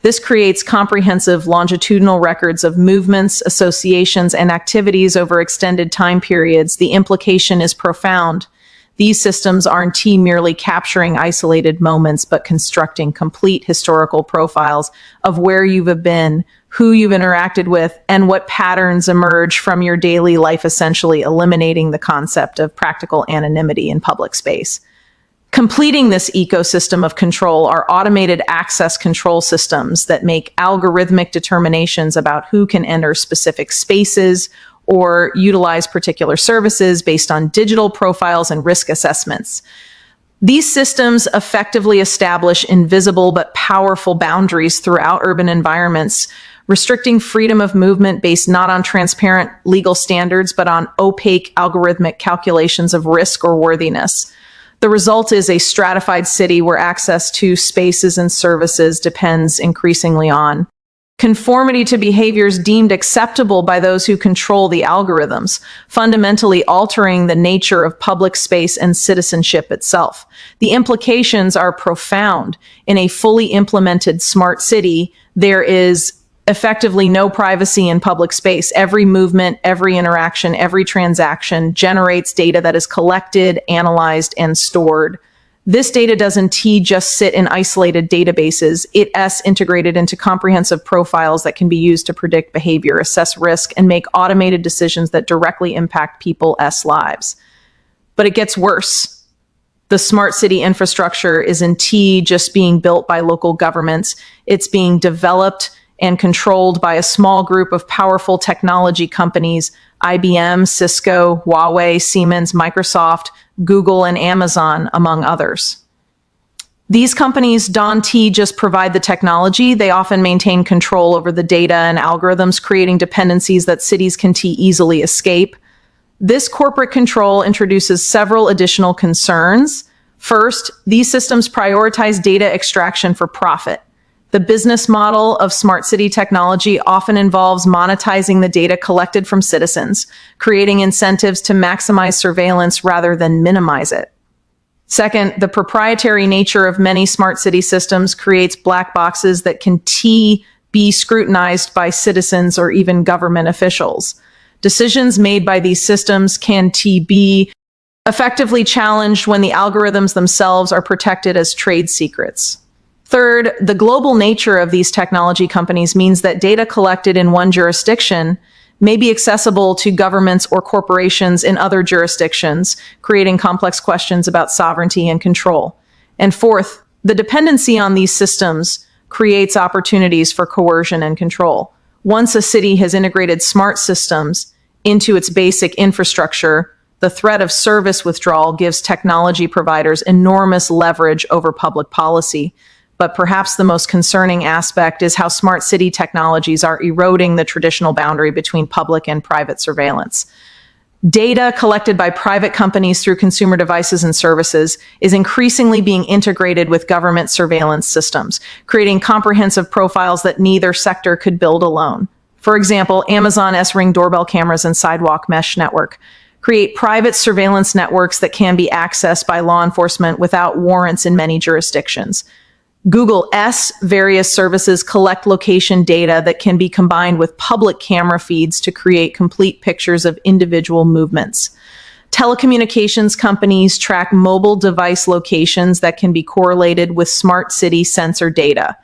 This creates comprehensive longitudinal records of movements, associations, and activities over extended time periods. The implication is profound. These systems aren't merely capturing isolated moments, but constructing complete historical profiles of where you've been, who you've interacted with, and what patterns emerge from your daily life, essentially eliminating the concept of practical anonymity in public space. Completing this ecosystem of control are automated access control systems that make algorithmic determinations about who can enter specific spaces or utilize particular services based on digital profiles and risk assessments. These systems effectively establish invisible but powerful boundaries throughout urban environments, restricting freedom of movement based not on transparent legal standards, but on opaque algorithmic calculations of risk or worthiness. The result is a stratified city where access to spaces and services depends increasingly on conformity to behaviors deemed acceptable by those who control the algorithms, fundamentally altering the nature of public space and citizenship itself. The implications are profound. In a fully implemented smart city, there is effectively no privacy in public space. Every movement, every interaction, every transaction generates data that is collected, analyzed, and stored. This data doesn't just sit in isolated databases. It is integrated into comprehensive profiles that can be used to predict behavior, assess risk, and make automated decisions that directly impact people's lives. But it gets worse. The smart city infrastructure isn't just being built by local governments. It's being developed and controlled by a small group of powerful technology companies, IBM, Cisco, Huawei, Siemens, Microsoft, Google, and Amazon, among others. These companies don't just provide the technology, they often maintain control over the data and algorithms, creating dependencies that cities can easily escape. This corporate control introduces several additional concerns. First, these systems prioritize data extraction for profit. The business model of smart city technology often involves monetizing the data collected from citizens, creating incentives to maximize surveillance rather than minimize it. Second, the proprietary nature of many smart city systems creates black boxes that can be scrutinized by citizens or even government officials. Decisions made by these systems can be effectively challenged when the algorithms themselves are protected as trade secrets. Third, the global nature of these technology companies means that data collected in one jurisdiction may be accessible to governments or corporations in other jurisdictions, creating complex questions about sovereignty and control. And fourth, the dependency on these systems creates opportunities for coercion and control. Once a city has integrated smart systems into its basic infrastructure, the threat of service withdrawal gives technology providers enormous leverage over public policy. But perhaps the most concerning aspect is how smart city technologies are eroding the traditional boundary between public and private surveillance. Data collected by private companies through consumer devices and services is increasingly being integrated with government surveillance systems, creating comprehensive profiles that neither sector could build alone. For example, Amazon's Ring doorbell cameras and Sidewalk mesh network create private surveillance networks that can be accessed by law enforcement without warrants in many jurisdictions. Google's various services collect location data that can be combined with public camera feeds to create complete pictures of individual movements. Telecommunications companies track mobile device locations that can be correlated with smart city sensor data.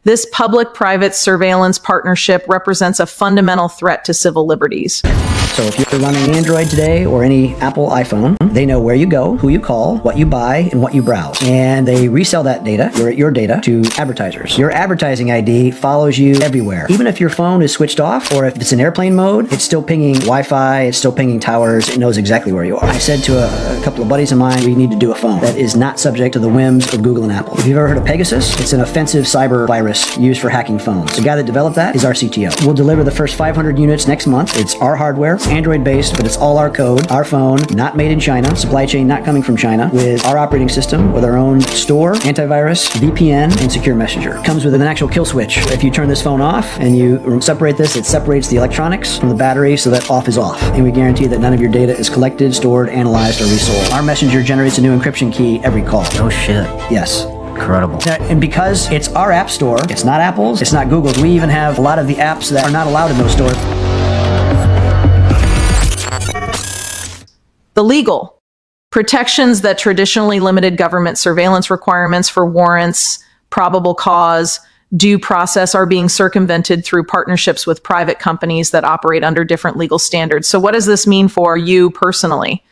This public-private surveillance partnership represents a fundamental threat to civil liberties. So if you're running Android today or any Apple iPhone, they know where you go, who you call, what you buy, and what you browse. And they resell that data, your data, to advertisers. Your advertising ID follows you everywhere. Even if your phone is switched off or if it's in airplane mode, it's still pinging Wi-Fi, it's still pinging towers, it knows exactly where you are. I said to a couple of buddies of mine, we need to do a phone that is not subject to the whims of Google and Apple. If you've ever heard of Pegasus, it's an offensive cyber virus used for hacking phones. The guy that developed that is our CTO. We'll deliver the first 500 units next month. It's our hardware, it's Android-based, but it's all our code, our phone, not made in China, supply chain not coming from China, with our operating system, with our own store, antivirus, VPN, and secure messenger. It comes with an actual kill switch. If you turn this phone off and you separate this, it separates the electronics from the battery so that off is off. And we guarantee that none of your data is collected, stored, analyzed, or resold. Our messenger generates a new encryption key every call. Oh shit. Yes. Incredible. And because it's our app store, it's not Apple's, it's not Google's. We even have a lot of the apps that are not allowed in those stores. The legal protections that traditionally limited government surveillance requirements for warrants, probable cause, due process are being circumvented through partnerships with private companies that operate under different legal standards. So what does this mean for you personally?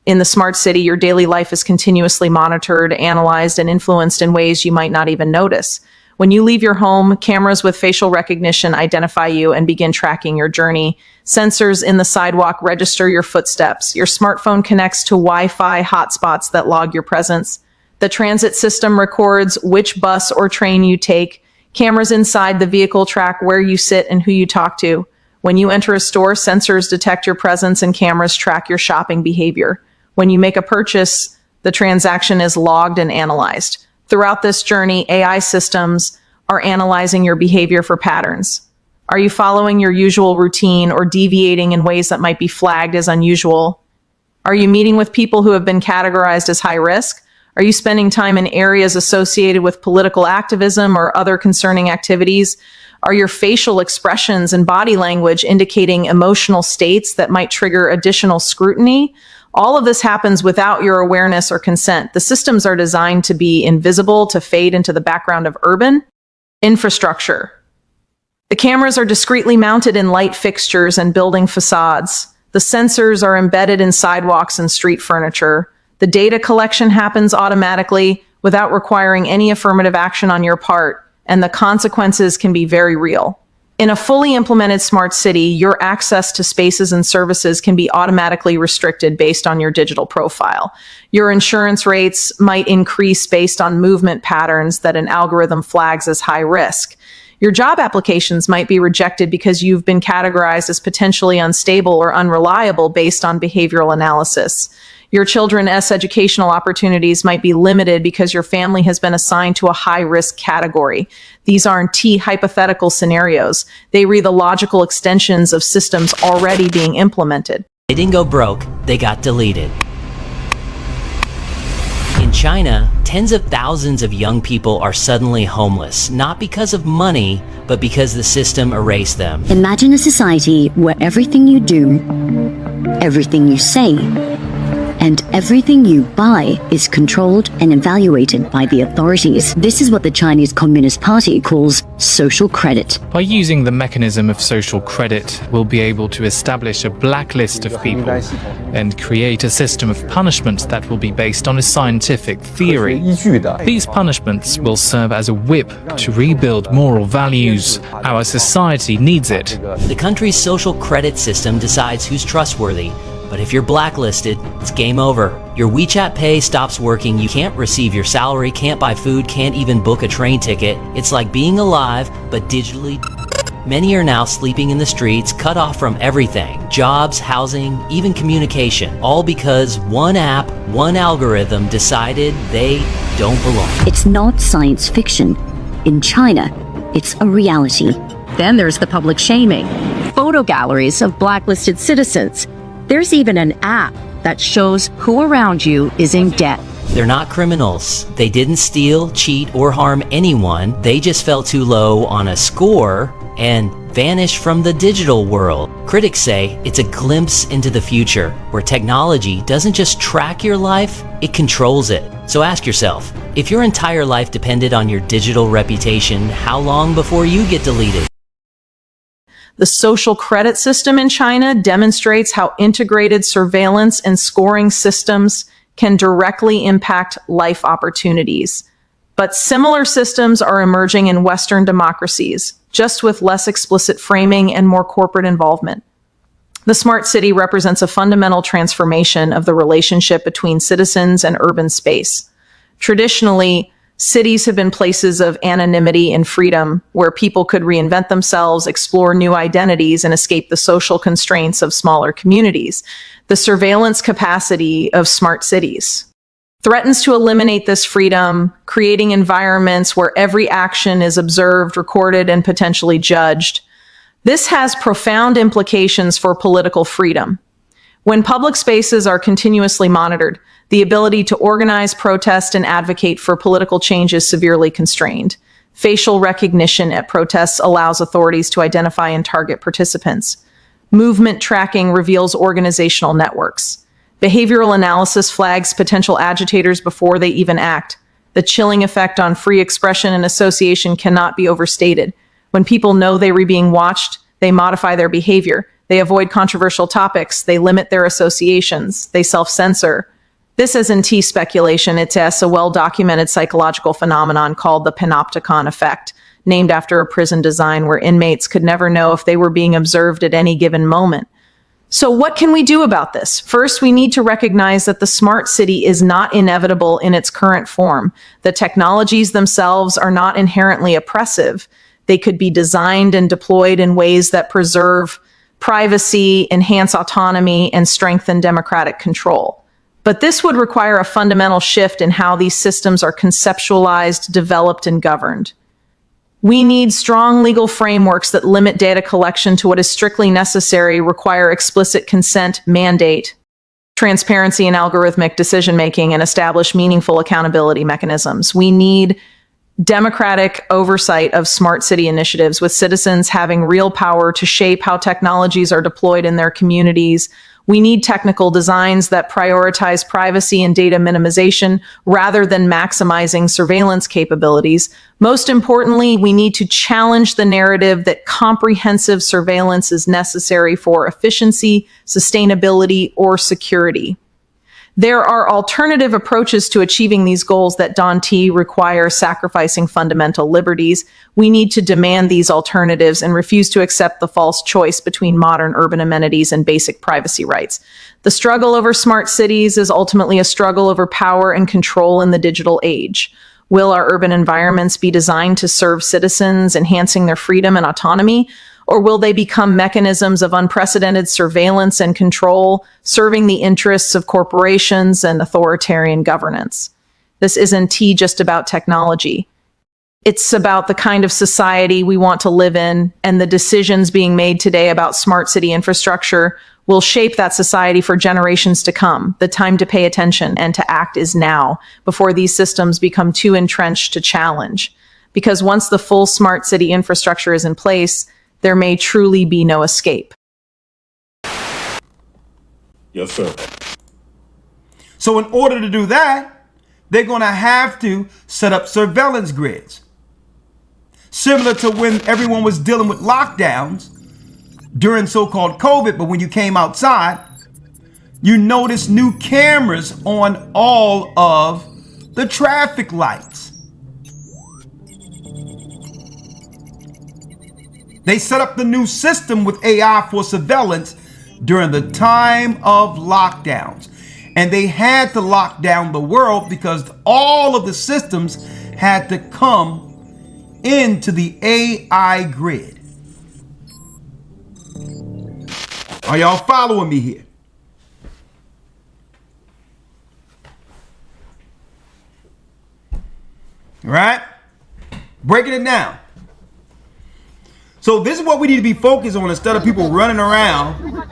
In the smart city, your daily life is continuously monitored, analyzed, and influenced in ways you might not even notice. When you leave your home, cameras with facial recognition identify you and begin tracking your journey. Sensors in the sidewalk register your footsteps. Your smartphone connects to Wi-Fi hotspots that log your presence. The transit system records which bus or train you take. Cameras inside the vehicle track where you sit and who you talk to. When you enter a store, sensors detect your presence and cameras track your shopping behavior. When you make a purchase, the transaction is logged and analyzed. Throughout this journey, AI systems are analyzing your behavior for patterns. Are you following your usual routine or deviating in ways that might be flagged as unusual? Are you meeting with people who have been categorized as high risk? Are you spending time in areas associated with political activism or other concerning activities? Are your facial expressions and body language indicating emotional states that might trigger additional scrutiny? All of this happens without your awareness or consent. The systems are designed to be invisible, to fade into the background of urban infrastructure. The cameras are discreetly mounted in light fixtures and building facades. The sensors are embedded in sidewalks and street furniture. The data collection happens automatically without requiring any affirmative action on your part, and the consequences can be very real. In a fully implemented smart city, your access to spaces and services can be automatically restricted based on your digital profile. Your insurance rates might increase based on movement patterns that an algorithm flags as high risk. Your job applications might be rejected because you've been categorized as potentially unstable or unreliable based on behavioral analysis. Your children's educational opportunities might be limited because your family has been assigned to a high-risk category. These aren't hypothetical scenarios. They read the logical extensions of systems already being implemented. They didn't go broke, they got deleted. In China, tens of thousands of young people are suddenly homeless, not because of money, but because the system erased them. Imagine a society where everything you do, everything you say, and everything you buy is controlled and evaluated by the authorities. This is what the Chinese Communist Party calls social credit. By using the mechanism of social credit, we'll be able to establish a blacklist of people and create a system of punishment that will be based on a scientific theory. These punishments will serve as a whip to rebuild moral values. Our society needs it. The country's social credit system decides who's trustworthy. But if you're blacklisted, it's game over. Your WeChat Pay stops working, you can't receive your salary, can't buy food, can't even book a train ticket. It's like being alive, but digitally. Many are now sleeping in the streets, cut off from everything. Jobs, housing, even communication. All because one app, one algorithm decided they don't belong. It's not science fiction. In China, it's a reality. Then there's the public shaming. Photo galleries of blacklisted citizens. There's even an app that shows who around you is in debt. They're not criminals. They didn't steal, cheat, or harm anyone. They just fell too low on a score, and vanish from the digital world. Critics say it's a glimpse into the future, where technology doesn't just track your life, it controls it. So ask yourself, if your entire life depended on your digital reputation, how long before you get deleted? The social credit system in China demonstrates how integrated surveillance and scoring systems can directly impact life opportunities. But similar systems are emerging in Western democracies, just with less explicit framing and more corporate involvement. The smart city represents a fundamental transformation of the relationship between citizens and urban space. Traditionally, cities have been places of anonymity and freedom, where people could reinvent themselves, explore new identities, and escape the social constraints of smaller communities. The surveillance capacity of smart cities threatens to eliminate this freedom, creating environments where every action is observed, recorded, and potentially judged. This has profound implications for political freedom. When public spaces are continuously monitored, the ability to organize, protest, and advocate for political change is severely constrained. Facial recognition at protests allows authorities to identify and target participants. Movement tracking reveals organizational networks. Behavioral analysis flags potential agitators before they even act. The chilling effect on free expression and association cannot be overstated. When people know they are being watched, they modify their behavior. They avoid controversial topics. They limit their associations. They self-censor. This isn't speculation. It's a well-documented psychological phenomenon called the panopticon effect, named after a prison design where inmates could never know if they were being observed at any given moment. So what can we do about this? First, we need to recognize that the smart city is not inevitable in its current form. The technologies themselves are not inherently oppressive. They could be designed and deployed in ways that preserve privacy, enhance autonomy, and strengthen democratic control. But this would require a fundamental shift in how these systems are conceptualized, developed, and governed. We need strong legal frameworks that limit data collection to what is strictly necessary, require explicit consent, mandate transparency in algorithmic decision-making, and establish meaningful accountability mechanisms. We need democratic oversight of smart city initiatives, with citizens having real power to shape how technologies are deployed in their communities. We need technical designs that prioritize privacy and data minimization rather than maximizing surveillance capabilities. Most importantly, we need to challenge the narrative that comprehensive surveillance is necessary for efficiency, sustainability, or security. There are alternative approaches to achieving these goals that don't require sacrificing fundamental liberties. We need to demand these alternatives and refuse to accept the false choice between modern urban amenities and basic privacy rights. The struggle over smart cities is ultimately a struggle over power and control in the digital age. Will our urban environments be designed to serve citizens, enhancing their freedom and autonomy? Or will they become mechanisms of unprecedented surveillance and control, serving the interests of corporations and authoritarian governance? This isn't just about technology. It's about the kind of society we want to live in, and the decisions being made today about smart city infrastructure will shape that society for generations to come. The time to pay attention and to act is now, before these systems become too entrenched to challenge. Because once the full smart city infrastructure is in place, there may truly be no escape. Yes, sir. So in order to do that, they're going to have to set up surveillance grids. Similar to when everyone was dealing with lockdowns during so-called COVID, but when you came outside, you noticed new cameras on all of the traffic lights. They set up the new system with AI for surveillance during the time of lockdowns. And they had to lock down the world because all of the systems had to come into the AI grid. Are y'all following me here? All right? Breaking it down. So this is what we need to be focused on instead of people running around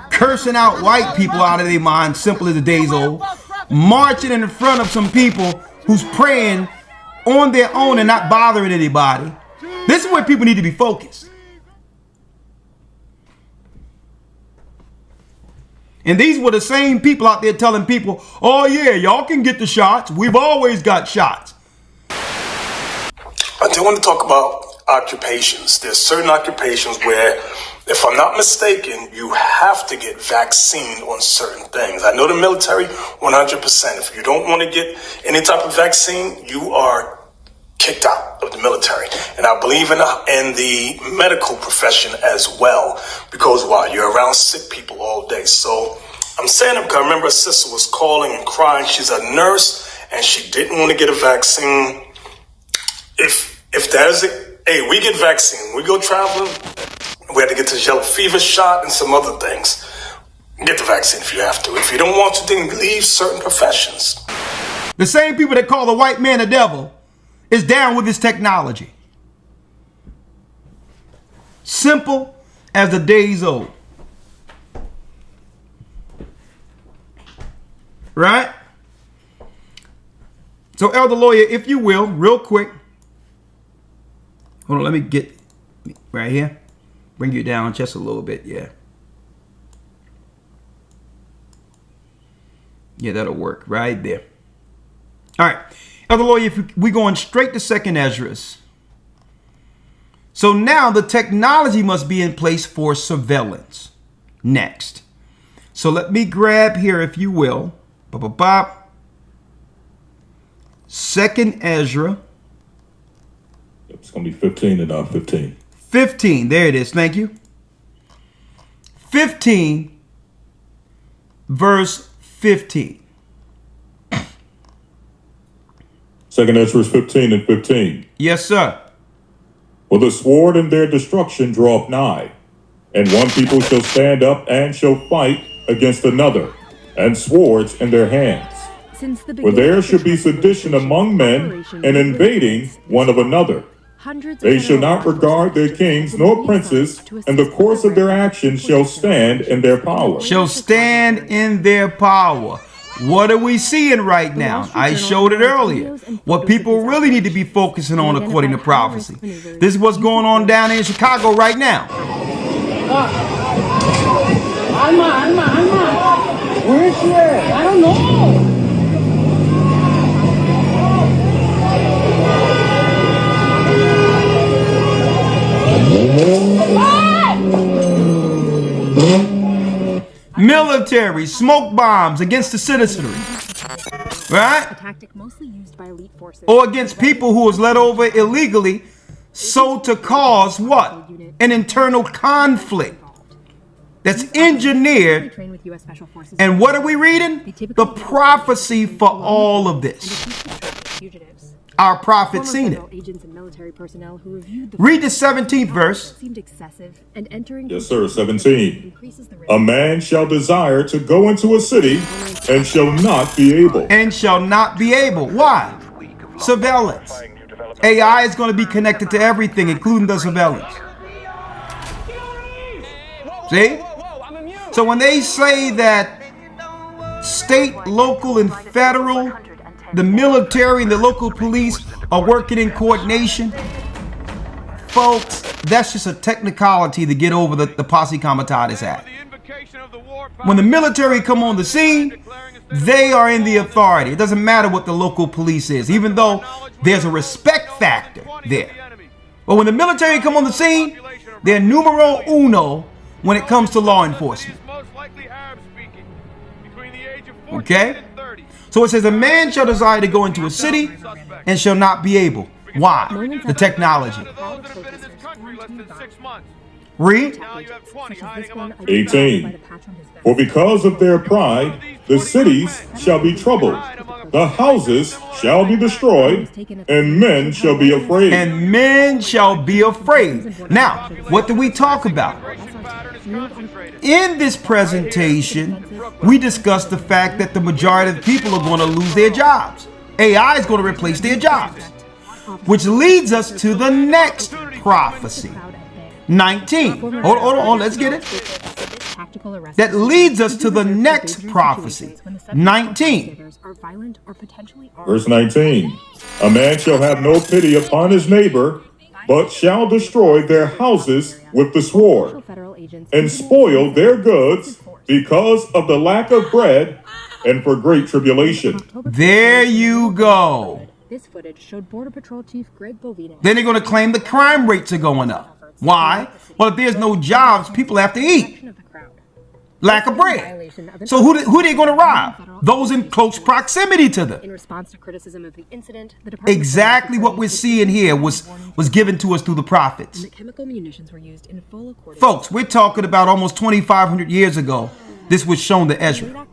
cursing out white people out of their minds, simple as the day's old, marching in front of some people who's praying on their own and not bothering anybody. This is where people need to be focused. And these were the same people out there telling people, oh yeah, y'all can get the shots. We've always got shots. I do want to talk about occupations. There's certain occupations where, if I'm not mistaken, you have to get vaccine on certain things. I know the military, 100%. If you don't want to get any type of vaccine, you are kicked out of the military. And I believe in the medical profession as well, because why? You're around sick people all day. So I'm saying it because I remember a sister was calling and crying. She's a nurse and she didn't want to get a vaccine. If there's hey, we get vaccine, we go traveling, we had to get the yellow fever shot and some other things. Get the vaccine if you have to. If you don't want to, then leave certain professions. The same people that call the white man a devil is down with this technology. Simple as the days old. Right? So, Elder Lawyer, if you will, real quick. Hold on, let me get right here. Bring you down just a little bit, yeah. Yeah, that'll work right there. All right. Elder Lawyer, if we're going straight to 2nd Esdras. So now the technology must be in place for surveillance. Next. So let me grab here, if you will. 2nd Ezra. It's going to be 15 and not 15. 15. There it is. Thank you. 15, verse 15. 2nd Ezra 15 and 15. Yes, sir. For the sword and their destruction draweth nigh, and one people shall stand up and shall fight against another, and swords in their hands. For there should be sedition among men, and invading one of another. They shall not regard their kings nor princes, and the course of their actions shall stand in their power. Shall stand in their power. What are we seeing right now? I showed it earlier. What people really need to be focusing on according to prophecy. This is what's going on down in Chicago right now. Alma. Where is she at? I don't know. Military smoke bombs against the citizenry, right? A tactic mostly used by elite forces. Or against people who was let over illegally, so to cause what? An internal conflict that's engineered. And what are we reading? The prophecy for all of this. Our prophet seen it. Read the 17th verse. Yes, sir. 17. A man shall desire to go into a city and shall not be able. And shall not be able. Why? Surveillance. AI is going to be connected to everything, including the surveillance. See? So when they say that state, local, and federal, the military and the local police are working in coordination, folks, that's just a technicality to get over the Posse Comitatus Act. When the military come on the scene, they are in the authority. It doesn't matter what the local police is, even though there's a respect factor there. But when the military come on the scene, they're numero uno when it comes to law enforcement. Okay? So it says, a man shall desire to go into a city and shall not be able. Why? The technology. Read. 18. For because of their pride, the cities shall be troubled, the houses shall be destroyed, and men shall be afraid. And men shall be afraid. Now, what do we talk about? In this presentation, we discussed the fact that the majority of the people are going to lose their jobs. AI is going to replace their jobs. Which leads us to the next prophecy. 19. Hold on, let's get it. That leads us to the next prophecy. 19. Verse 19. A man shall have no pity upon his neighbor, but shall destroy their houses with the sword, and spoil their goods because of the lack of bread and for great tribulation. There you go. This footage showed Border Patrol Chief Greg Bovino. Then they're going to claim the crime rates are going up. Why? Well, if there's no jobs, people have to eat. Lack of bread. So who are they going to rob? Those in close proximity to them. In response to criticism of the incident, the Department Exactly what we're seeing here was given to us through the prophets. chemical munitions were used in full accordance. Folks, we're talking about almost 2,500 years ago. This was shown to Ezra,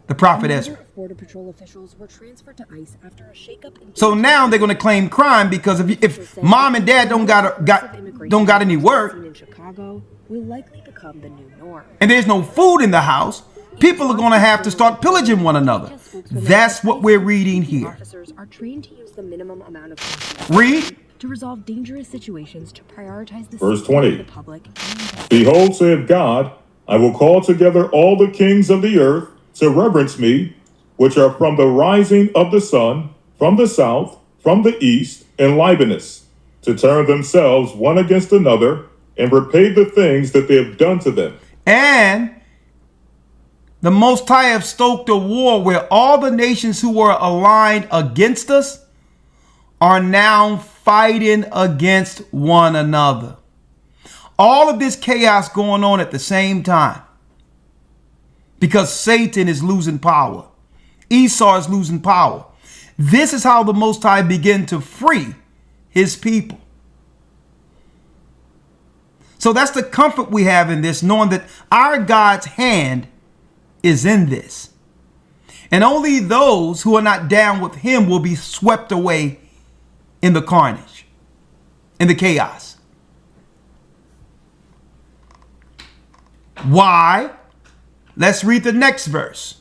the prophet Ezra. Border Patrol officials were transferred to ICE after a shakeup in So now they're going to claim crime because if mom and dad don't got any work, in Chicago will likely become the new norm. and there's no food in the house, people are going to have to start pillaging one another. That's what we're reading here. Officers are trained to use the minimum amount of force Read. to resolve dangerous situations, to prioritize the Verse safety of 20. the public. Behold, saith God, I will call together all the kings of the earth to reverence me, which are from the rising of the sun, from the south, from the east, in liveliness, to turn themselves one against another, and repay the things that they have done to them. And the Most High have stoked a war where all the nations who were aligned against us are now fighting against one another. All of this chaos going on at the same time because Satan is losing power. Esau is losing power. This is how the Most High begin to free his people. So that's the comfort we have in this, knowing that our God's hand is in this. And only those who are not down with him will be swept away in the carnage, in the chaos. Why? Let's read the next verse.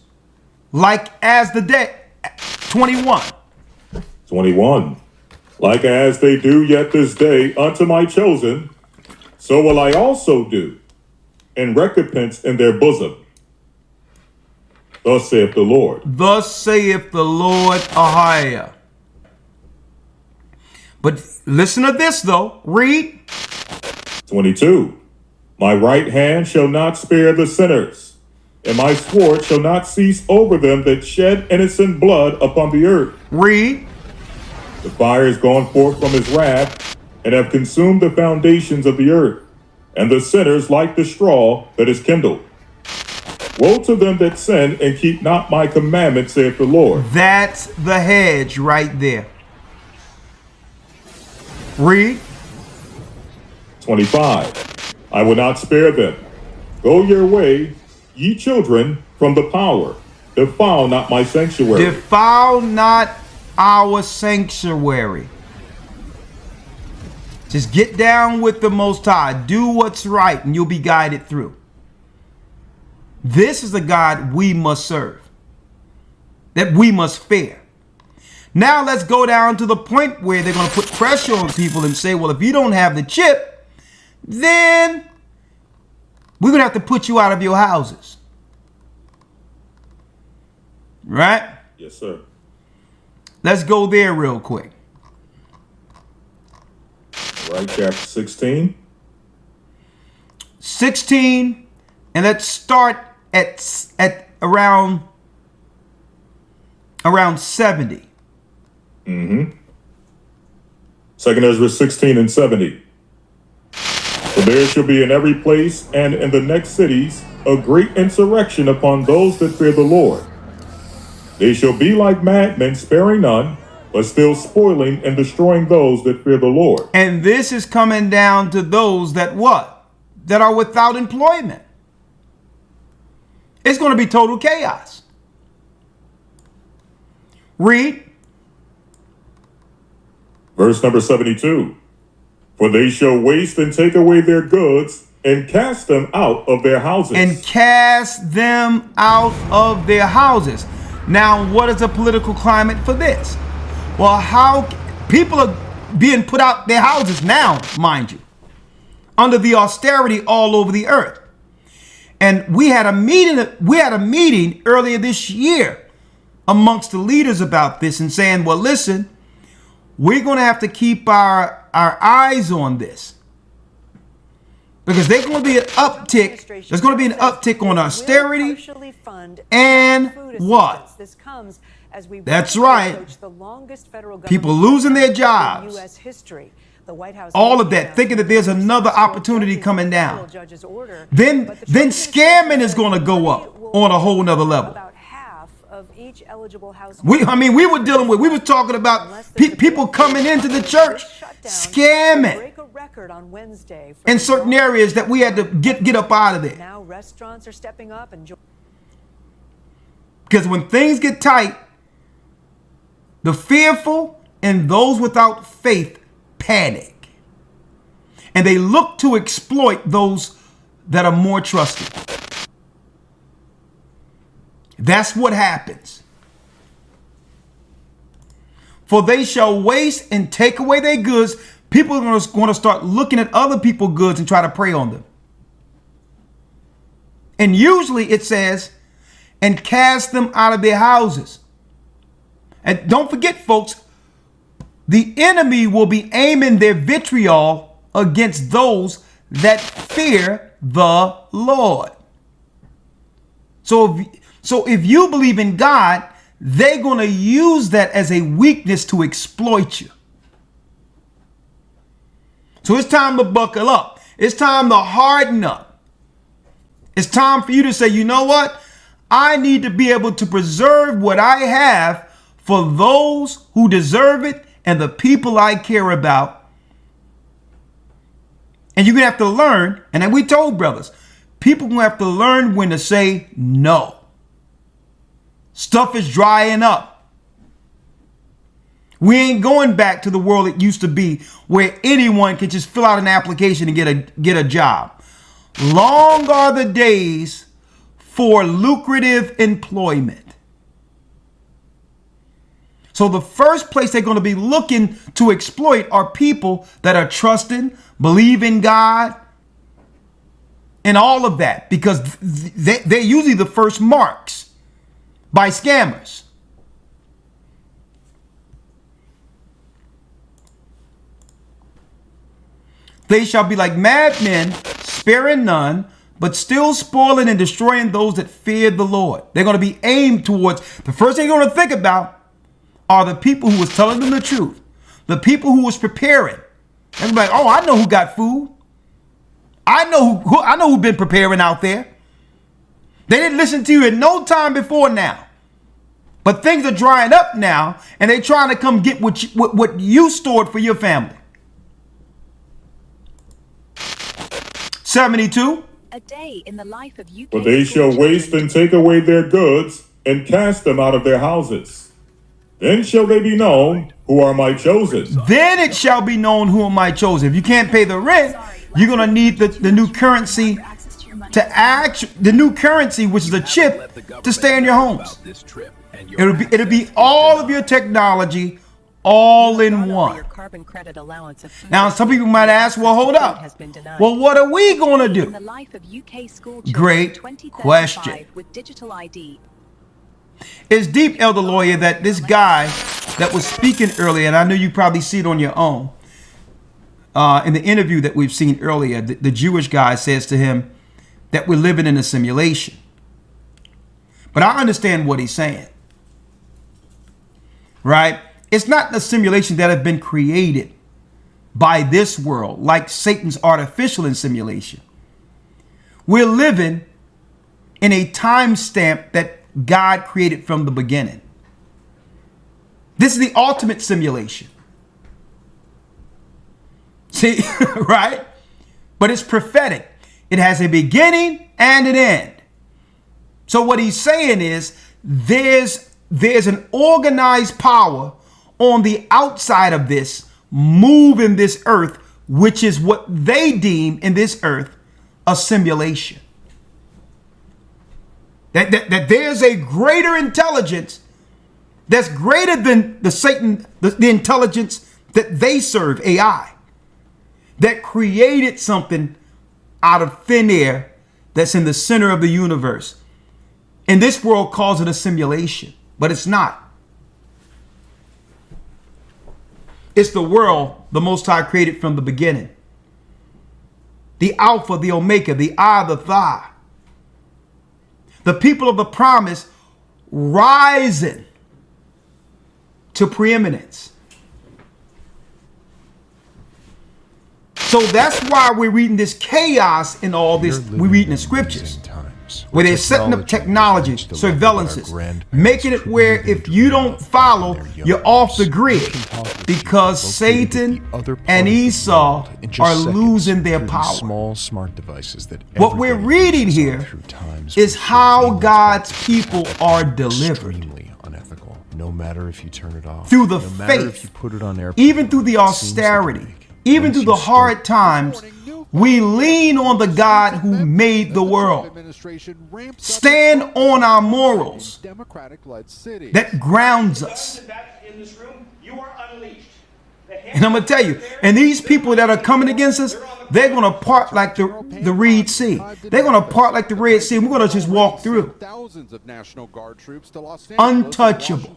Like as the day, 21. 21. Like as they do yet this day unto my chosen, so will I also do, in recompense in their bosom. Thus saith the Lord. Thus saith the Lord Ahiah. But listen to this though. Read. 22. My right hand shall not spare the sinners, and my sword shall not cease over them that shed innocent blood upon the earth. Read. The fire is gone forth from his wrath, and have consumed the foundations of the earth, and the sinners like the straw that is kindled. Woe to them that sin and keep not my commandments, saith the Lord. That's the hedge right there. Read. 25. I will not spare them. Go your way, ye children, from the power. Defile not my sanctuary. Defile not our sanctuary. Just get down with the Most High. Do what's right and you'll be guided through. This is the God we must serve, that we must fear. Now let's go down to the point where they're going to put pressure on people and say, well, if you don't have the chip, then we're going to have to put you out of your houses. Right? Yes, sir. Let's go there real quick. Right, chapter 16. 16, and let's start at around 70. Second Ezra 16 and 70. For there shall be in every place and in the next cities a great insurrection upon those that fear the Lord. They shall be like madmen, sparing none, but still spoiling and destroying those that fear the Lord. And this is coming down to those that what? That are without employment. It's going to be total chaos. Read. Verse number 72. For they shall waste and take away their goods and cast them out of their houses. And cast them out of their houses. Now, what is the political climate for this? Well, how people are being put out their houses now, mind you, under the austerity all over the earth. And we had a meeting earlier this year amongst the leaders about this and saying, well, listen, we're going to have to keep our eyes on this. Because there's going to be an uptick. There's going to be an uptick on austerity and what? That's right. People losing their jobs. All of that, thinking that there's another opportunity coming down. Then scamming is going to go up on a whole nother level. We were dealing with, we were talking about people coming into the church scamming in certain areas that we had to get up out of there. Now restaurants are stepping up and because when things get tight, the fearful and those without faith panic, and they look to exploit those that are more trusted. That's what happens. For they shall waste and take away their goods. People are going to start looking at other people's goods and try to prey on them. And usually it says, and cast them out of their houses. And don't forget, folks, the enemy will be aiming their vitriol against those that fear the Lord. So if you believe in God, they're going to use that as a weakness to exploit you. So it's time to buckle up. It's time to harden up. It's time for you to say, you know what? I need to be able to preserve what I have for those who deserve it and the people I care about. And you're going to have to learn, and then we told brothers, people are going to have to learn when to say no. Stuff is drying up. We ain't going back to the world it used to be where anyone could just fill out an application and get a job. Long are the days for lucrative employment. So the first place they're going to be looking to exploit are people that are trusting, believe in God, and all of that, because they're usually the first marks by scammers. They shall be like madmen, sparing none, but still spoiling and destroying those that fear the Lord. They're going to be aimed towards, the first thing you're going to think about are the people who was telling them the truth. The people who was preparing. They're like, oh, I know who got food. I know who been preparing out there. They didn't listen to you in no time before now. But things are drying up now, and they're trying to come get what you stored for your family. 72. A day in the life of UK. For they shall waste and take away their goods and cast them out of their houses. Then shall they be known who are my chosen. Then it shall be known who are my chosen. If you can't pay the rent, you're going to need the new currency the new currency, which is a chip, to stay in your homes. It'll be all of your technology all in one. Now, some people might ask, well, hold up. Well, what are we going to do? Great question. It's deep, Elder Lawyer, that this guy that was speaking earlier, and I know you probably see it on your own, in the interview that we've seen earlier, the Jewish guy says to him that we're living in a simulation. But I understand what he's saying. Right? It's not the simulation that have been created by this world, like Satan's artificial simulation. We're living in a time stamp that God created from the beginning. This is the ultimate simulation. See, right? But it's prophetic. It has a beginning and an end. So what he's saying is there's an organized power on the outside of this, moving this earth, which is what they deem in this earth a simulation. That there's a greater intelligence that's greater than the intelligence that they serve, AI, that created something out of thin air that's in the center of the universe. And this world calls it a simulation, but it's not. It's the world the Most High created from the beginning. the Alpha, the Omega, the I, the Tha. The people of the promise rising to preeminence. So that's why we're reading this chaos in all this. We're reading the scriptures where they're setting up technology, surveillances, making it where if you don't follow, you're off the grid, because Satan and Esau are losing their power. Small smart devices that what we're reading here is how God's people are delivered. Unethical. No matter if you turn it off, through the no matter faith, if you put it on airplane, even through the austerity, even through the hard times, we lean on the God who made the world. Stand on our morals that grounds us. And I'm going to tell you, and these people that are coming against us, they're going to part like the Red Sea. They're going to part like the Red Sea. We're going to just walk through. Untouchable.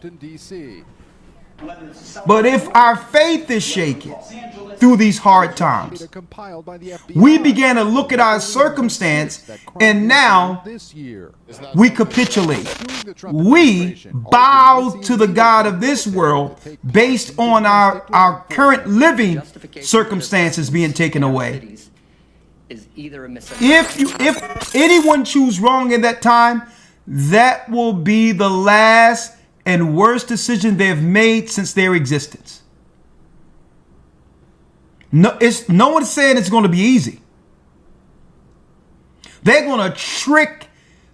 But if our faith is shaken through these hard times, we began to look at our circumstance, and now we capitulate. We bow to the God of this world based on our current living circumstances being taken away. If anyone choose wrong in that time, that will be the last and worst decision they have made since their existence. No one's saying it's going to be easy. They're going to trick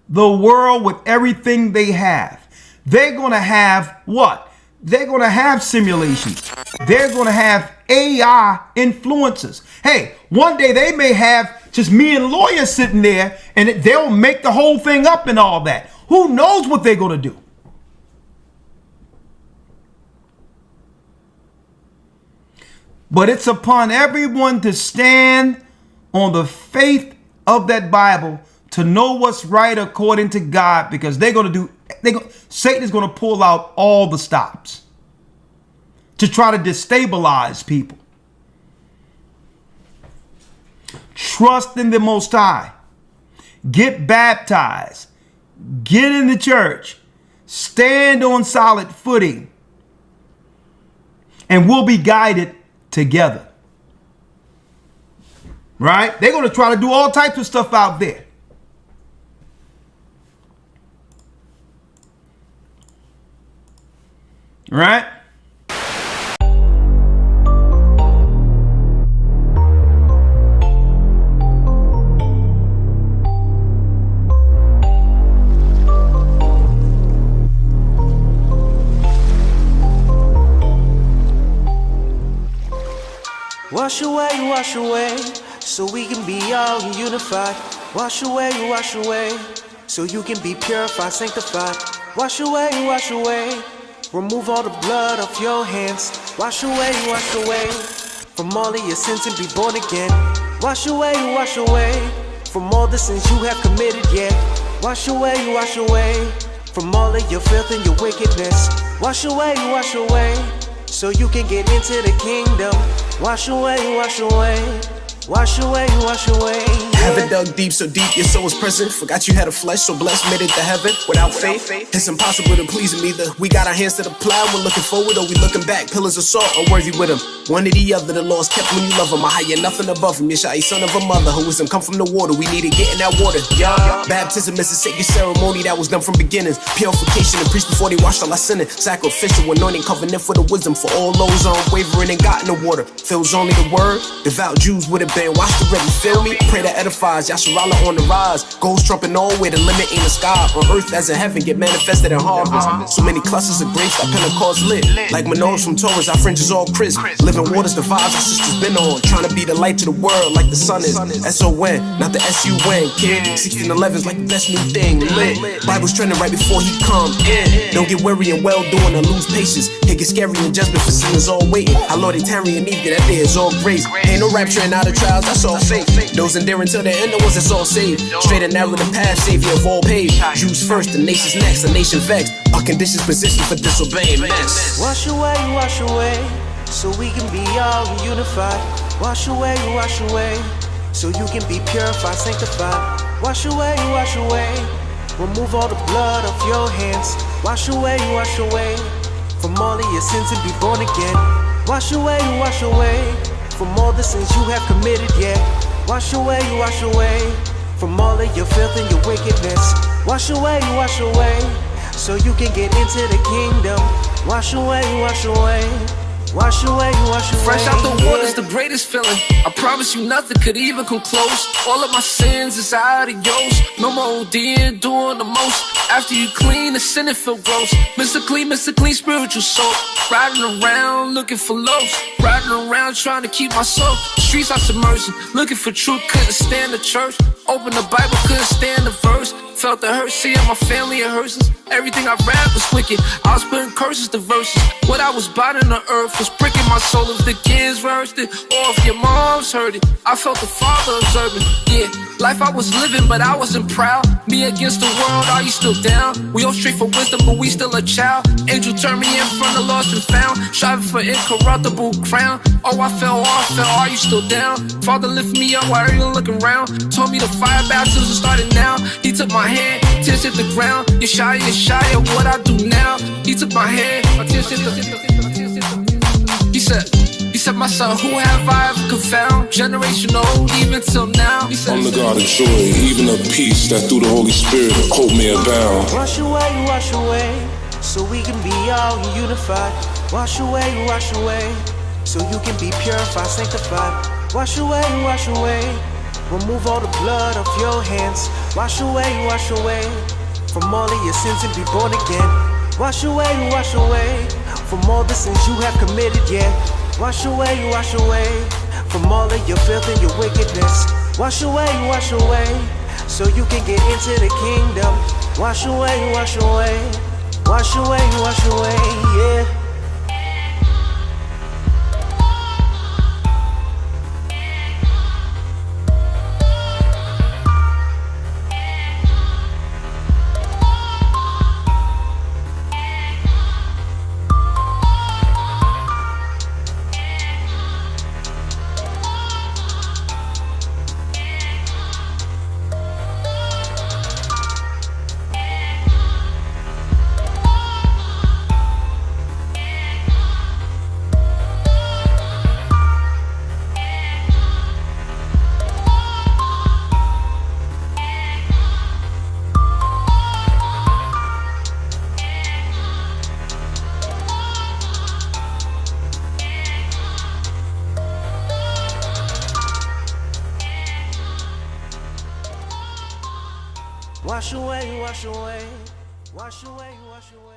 the world with everything they have. They're going to have what? They're going to have simulations. They're going to have AI influencers. Hey, one day they may have just me and lawyers sitting there, and they'll make the whole thing up and all that. Who knows what they're going to do? But it's upon everyone to stand on the faith of that Bible to know what's right according to God, because Satan is going to pull out all the stops to try to destabilize people. Trust in the Most High. Get baptized. Get in the church. Stand on solid footing. And we'll be guided together. Right? They're going to try to do all types of stuff out there. Right? Wash away, so we can be all unified. Wash away, so you can be purified, sanctified. Wash away, remove all the blood off your hands. Wash away, from all of your sins and be born again. Wash away, from all the sins you have committed, yeah. Wash away, from all of your filth and your wickedness. Wash away, so you can get into the kingdom. Wash away, Heaven dug deep, so deep your soul was present. Forgot you had a flesh, so blessed made it to heaven. Without faith, it's impossible to please him either. We got our hands to the plow, we're looking forward, or we looking back. Pillars of salt, unworthy with him. One or the other, the Lord's kept when you love him. I hire nothing above him. Yeshai, son of a mother, who wisdom come from the water. We need to get in that water. Baptism is a sacred ceremony that was done from beginnings. Purification and priest before they washed all our sinning. Sacrificial anointing, covenant for the wisdom for all those unwavering and got in the water. Feels only the word. Devout Jews would have been washed already. Feel me? Pray that edifies. Yasharala on the rise. Goals trumping all way. The limit ain't the sky. On earth as in heaven, get manifested in harvest. So many clusters of grapes that Pentecost lit. Like menorahs from Taurus, our fringes all crisp. Living waters, the vibes our sisters been on. Trying to be the light to the world like the sun is. S-O-N, not the S-U-N. Kid, 1611's like the best new thing. Lit. Bible's trending right before he come in. Don't get weary and well doing or lose patience. It gets scary in judgment for sinners all waiting. Our Lord and tarry and either that day is all grace. Ain't no rapture and out of trials, that's all fake. Those in there until the end, the ones that's all saved. Straight and narrow the path, savior of all paid. Jews first, the nations next, the nation vexed. Our conditions positioned for disobeying mess. Wash away, so we can be all unified. Wash away, so you can be purified, sanctified. Wash away, remove all the blood off your hands. Wash away from all of your sins and be born again. Wash away from all the sins you have committed, yeah. Wash away from all of your filth and your wickedness. Wash away, so you can get into the kingdom. Wash away. Fresh out the water's the greatest feeling. I promise you nothing could even come close. All of my sins is adios. No more ODing, doing the most. After you clean, the sin it feel gross. Mr. Clean, spiritual soul. Riding around looking for lows. Riding around trying to keep my soul. Streets are submerging, looking for truth, couldn't stand the church. Open the Bible, couldn't stand the verse. Felt the hurt, seeing my family it hurts. Everything I rap was wicked. I was putting curses to verses. What I was binding the earth was pricking my soul. If the kids rehearsed it, or if your moms heard it, I felt the Father observing. Yeah, life I was living, but I wasn't proud. Me against the world, are you still down? We all straight for wisdom, but we still a child. Angel turned me in from the lost and found. Striving for incorruptible crown. Oh, I fell, are you still down? Father lift me up, why are you looking around? Told me the fire baptism started now. He took my hand, tears hit the ground. You're shy of what I do now. He took my hand, my tears hit the. He said, my son, who have I ever confound? Generation old, even till now. He said, I'm the God of joy, even of peace, that through the Holy Spirit hope may abound. Wash away, so we can be all unified. Wash away, so you can be purified, sanctified. Wash away, remove all the blood off your hands. Wash away from all of your sins and be born again. Wash away from all the sins you have committed, yeah. Wash away from all of your filth and your wickedness. Wash away so you can get into the kingdom. Wash away, yeah. Wash away, wash away.